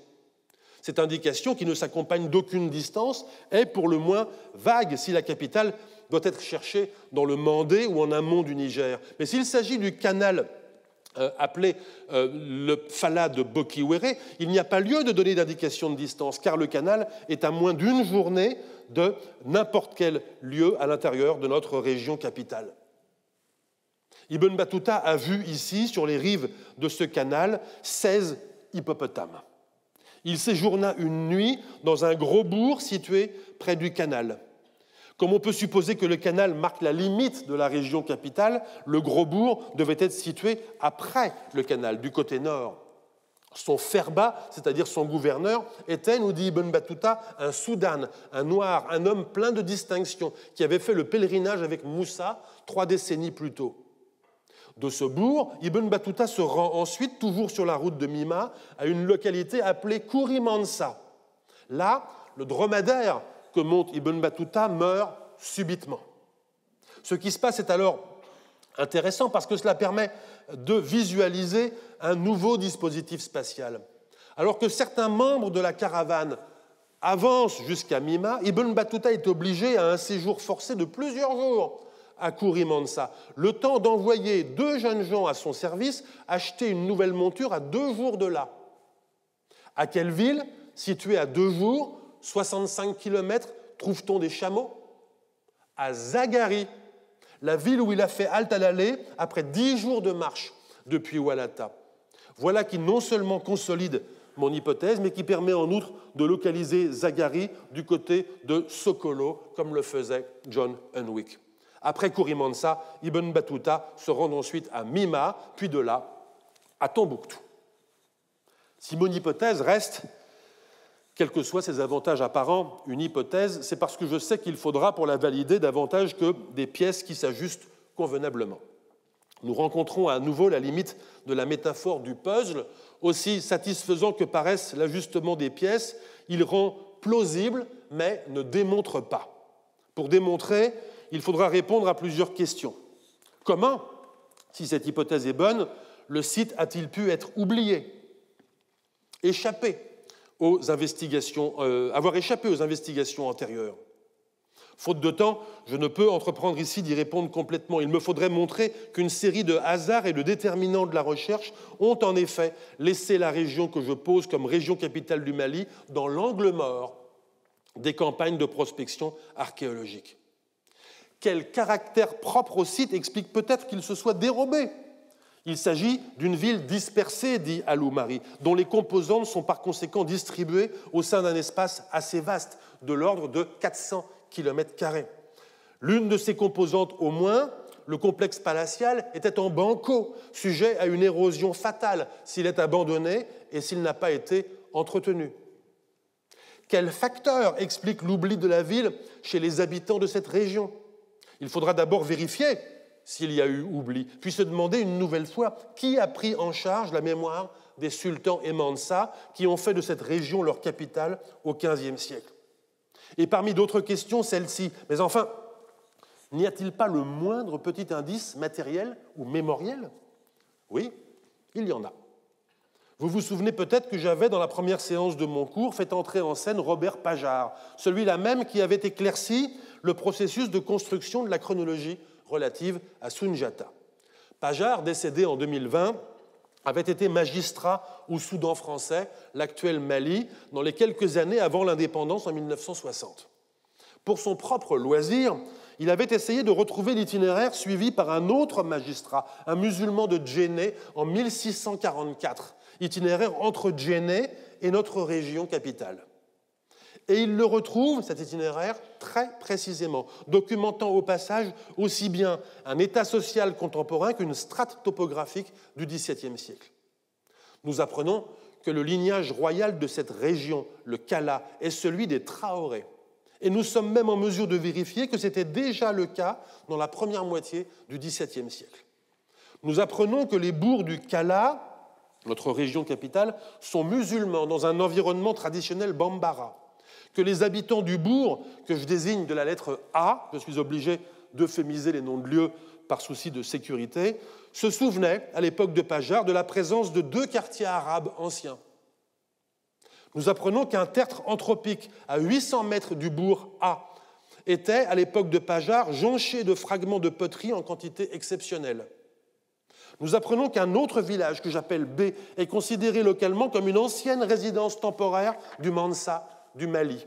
Cette indication, qui ne s'accompagne d'aucune distance, est pour le moins vague si la capitale doit être cherchée dans le Mandé ou en amont du Niger. Mais s'il s'agit du canal appelé le Falad de Bokiwere, il n'y a pas lieu de donner d'indication de distance, car le canal est à moins d'une journée de n'importe quel lieu à l'intérieur de notre région capitale. Ibn Battuta a vu ici, sur les rives de ce canal, 16 hippopotames. Il séjourna une nuit dans un gros bourg situé près du canal. Comme on peut supposer que le canal marque la limite de la région capitale, le gros bourg devait être situé après le canal, du côté nord. Son ferba, c'est-à-dire son gouverneur, était, nous dit Ibn Battuta, un Soudan, un noir, un homme plein de distinctions, qui avait fait le pèlerinage avec Moussa 3 décennies plus tôt. De ce bourg, Ibn Battuta se rend ensuite, toujours sur la route de Mima, à une localité appelée Kourimansa. Là, le dromadaire que monte Ibn Battuta meurt subitement. Ce qui se passe est alors intéressant parce que cela permet de visualiser un nouveau dispositif spatial. Alors que certains membres de la caravane avancent jusqu'à Mima, Ibn Battuta est obligé à un séjour forcé de plusieurs jours à Kourimansa, le temps d'envoyer 2 jeunes gens à son service acheter une nouvelle monture à 2 jours de là. À quelle ville, située à 2 jours, 65 km, trouve-t-on des chameaux? À Zagari, la ville où il a fait halte à l'aller après 10 jours de marche depuis Walata. Voilà qui non seulement consolide mon hypothèse, mais qui permet en outre de localiser Zagari du côté de Sokolo, comme le faisait John Hunwick. Après Kurimansa, Ibn Battuta se rend ensuite à Mima, puis de là à Tombouctou. Si mon hypothèse reste, quels que soient ses avantages apparents, une hypothèse, c'est parce que je sais qu'il faudra pour la valider davantage que des pièces qui s'ajustent convenablement. Nous rencontrons à nouveau la limite de la métaphore du puzzle. Aussi satisfaisant que paraisse l'ajustement des pièces, il rend plausible, mais ne démontre pas. Pour démontrer, il faudra répondre à plusieurs questions. Comment, si cette hypothèse est bonne, le site a-t-il pu être oublié, avoir échappé aux investigations antérieures? Faute de temps, je ne peux entreprendre ici d'y répondre complètement. Il me faudrait montrer qu'une série de hasards et de déterminants de la recherche ont en effet laissé la région que je pose comme région capitale du Mali dans l'angle mort des campagnes de prospection archéologique. Quel caractère propre au site explique peut-être qu'il se soit dérobé? Il s'agit d'une ville dispersée, dit Alou-Mari, dont les composantes sont par conséquent distribuées au sein d'un espace assez vaste, de l'ordre de 400 km². L'une de ces composantes au moins, le complexe palatial, était en banco, sujet à une érosion fatale s'il est abandonné et s'il n'a pas été entretenu. Quel facteur explique l'oubli de la ville chez les habitants de cette région? Il faudra d'abord vérifier s'il y a eu oubli, puis se demander une nouvelle fois qui a pris en charge la mémoire des sultans et Mansa qui ont fait de cette région leur capitale au XVe siècle. Et parmi d'autres questions, celle-ci. Mais enfin, n'y a-t-il pas le moindre petit indice matériel ou mémoriel? Oui, il y en a. Vous vous souvenez peut-être que j'avais, dans la première séance de mon cours, fait entrer en scène Robert Pajard, celui-là même qui avait éclairci le processus de construction de la chronologie relative à Soundiata. Pajard, décédé en 2020, avait été magistrat au Soudan français, l'actuel Mali, dans les quelques années avant l'indépendance en 1960. Pour son propre loisir, il avait essayé de retrouver l'itinéraire suivi par un autre magistrat, un musulman de Djenné, en 1644, itinéraire entre Djenné et notre région capitale. Et il le retrouve, cet itinéraire, très précisément, documentant au passage aussi bien un état social contemporain qu'une strate topographique du XVIIe siècle. Nous apprenons que le lignage royal de cette région, le Kala, est celui des Traoré. Et nous sommes même en mesure de vérifier que c'était déjà le cas dans la première moitié du XVIIe siècle. Nous apprenons que les bourgs du Kala, notre région capitale, sont musulmans dans un environnement traditionnel bambara, que les habitants du bourg, que je désigne de la lettre A, je suis obligé d'euphémiser les noms de lieux par souci de sécurité, se souvenaient, à l'époque de Pajard, de la présence de 2 quartiers arabes anciens. Nous apprenons qu'un tertre anthropique à 800 mètres du bourg A était, à l'époque de Pajard, jonché de fragments de poterie en quantité exceptionnelle. Nous apprenons qu'un autre village, que j'appelle B, est considéré localement comme une ancienne résidence temporaire du Mansa, du Mali.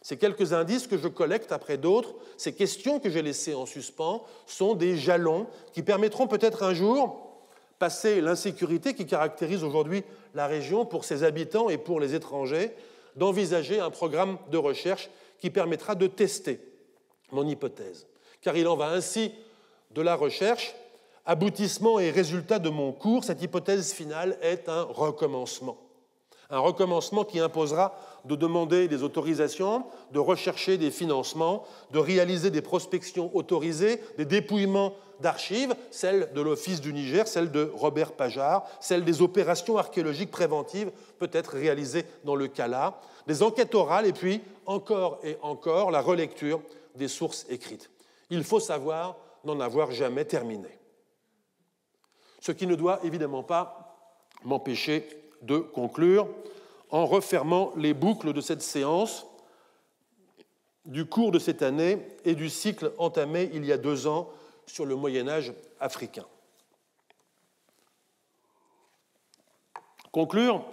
Ces quelques indices que je collecte après d'autres, ces questions que j'ai laissées en suspens, sont des jalons qui permettront peut-être un jour, passé l'insécurité qui caractérise aujourd'hui la région pour ses habitants et pour les étrangers, d'envisager un programme de recherche qui permettra de tester mon hypothèse. Car il en va ainsi de la recherche. Aboutissement et résultat de mon cours, cette hypothèse finale est un recommencement. Un recommencement qui imposera de demander des autorisations, de rechercher des financements, de réaliser des prospections autorisées, des dépouillements d'archives, celles de l'Office du Niger, celles de Robert Pajard, celles des opérations archéologiques préventives, peut-être réalisées dans le Kala, des enquêtes orales et puis, encore et encore, la relecture des sources écrites. Il faut savoir n'en avoir jamais terminé. Ce qui ne doit évidemment pas m'empêcher de conclure en refermant les boucles de cette séance, du cours de cette année et du cycle entamé il y a 2 ans sur le Moyen-Âge africain. Conclure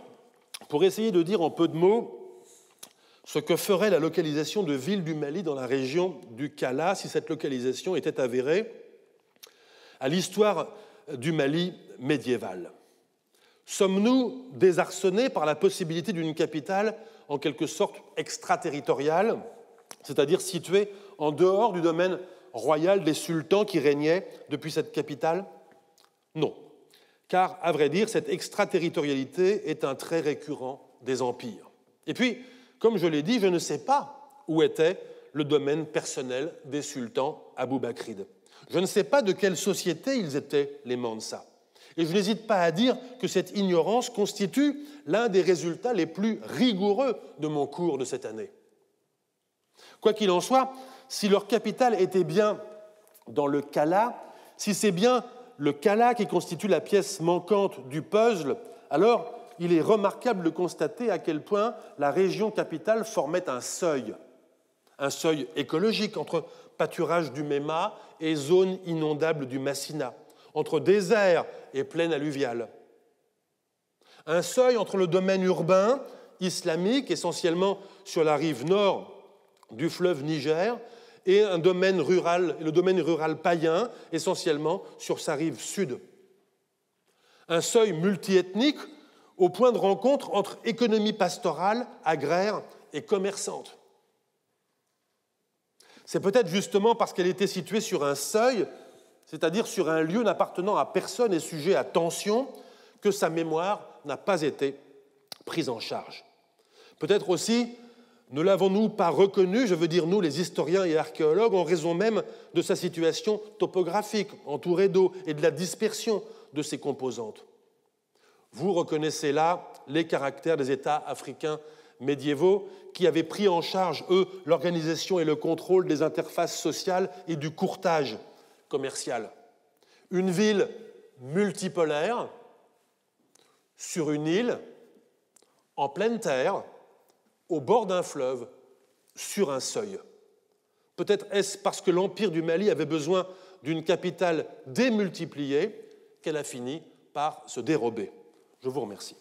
pour essayer de dire en peu de mots ce que ferait la localisation de villes du Mali dans la région du Kala si cette localisation était avérée à l'histoire du Mali médiéval. Sommes-nous désarçonnés par la possibilité d'une capitale en quelque sorte extraterritoriale, c'est-à-dire située en dehors du domaine royale des sultans qui régnaient depuis cette capitale? Non, car, à vrai dire, cette extraterritorialité est un trait récurrent des empires. Et puis, comme je l'ai dit, je ne sais pas où était le domaine personnel des sultans aboubacrides. Je ne sais pas de quelle société ils étaient, les Mansa. Et je n'hésite pas à dire que cette ignorance constitue l'un des résultats les plus rigoureux de mon cours de cette année. Quoi qu'il en soit, si leur capitale était bien dans le Kala, si c'est bien le Kala qui constitue la pièce manquante du puzzle, alors il est remarquable de constater à quel point la région capitale formait un seuil écologique entre pâturage du Memma et zone inondable du Massina, entre désert et plaine alluviale. Un seuil entre le domaine urbain islamique, essentiellement sur la rive nord du fleuve Niger, et le domaine rural païen, essentiellement sur sa rive sud. Un seuil multiethnique au point de rencontre entre économie pastorale, agraire et commerçante. C'est peut-être justement parce qu'elle était située sur un seuil, c'est-à-dire sur un lieu n'appartenant à personne et sujet à tension, que sa mémoire n'a pas été prise en charge. Peut-être aussi ne l'avons-nous pas reconnu, je veux dire nous les historiens et archéologues, en raison même de sa situation topographique, entourée d'eau, et de la dispersion de ses composantes. Vous reconnaissez là les caractères des États africains médiévaux qui avaient pris en charge, eux, l'organisation et le contrôle des interfaces sociales et du courtage commercial. Une ville multipolaire, sur une île, en pleine terre, au bord d'un fleuve, sur un seuil. Peut-être est-ce parce que l'Empire du Mali avait besoin d'une capitale démultipliée qu'elle a fini par se dérober. Je vous remercie.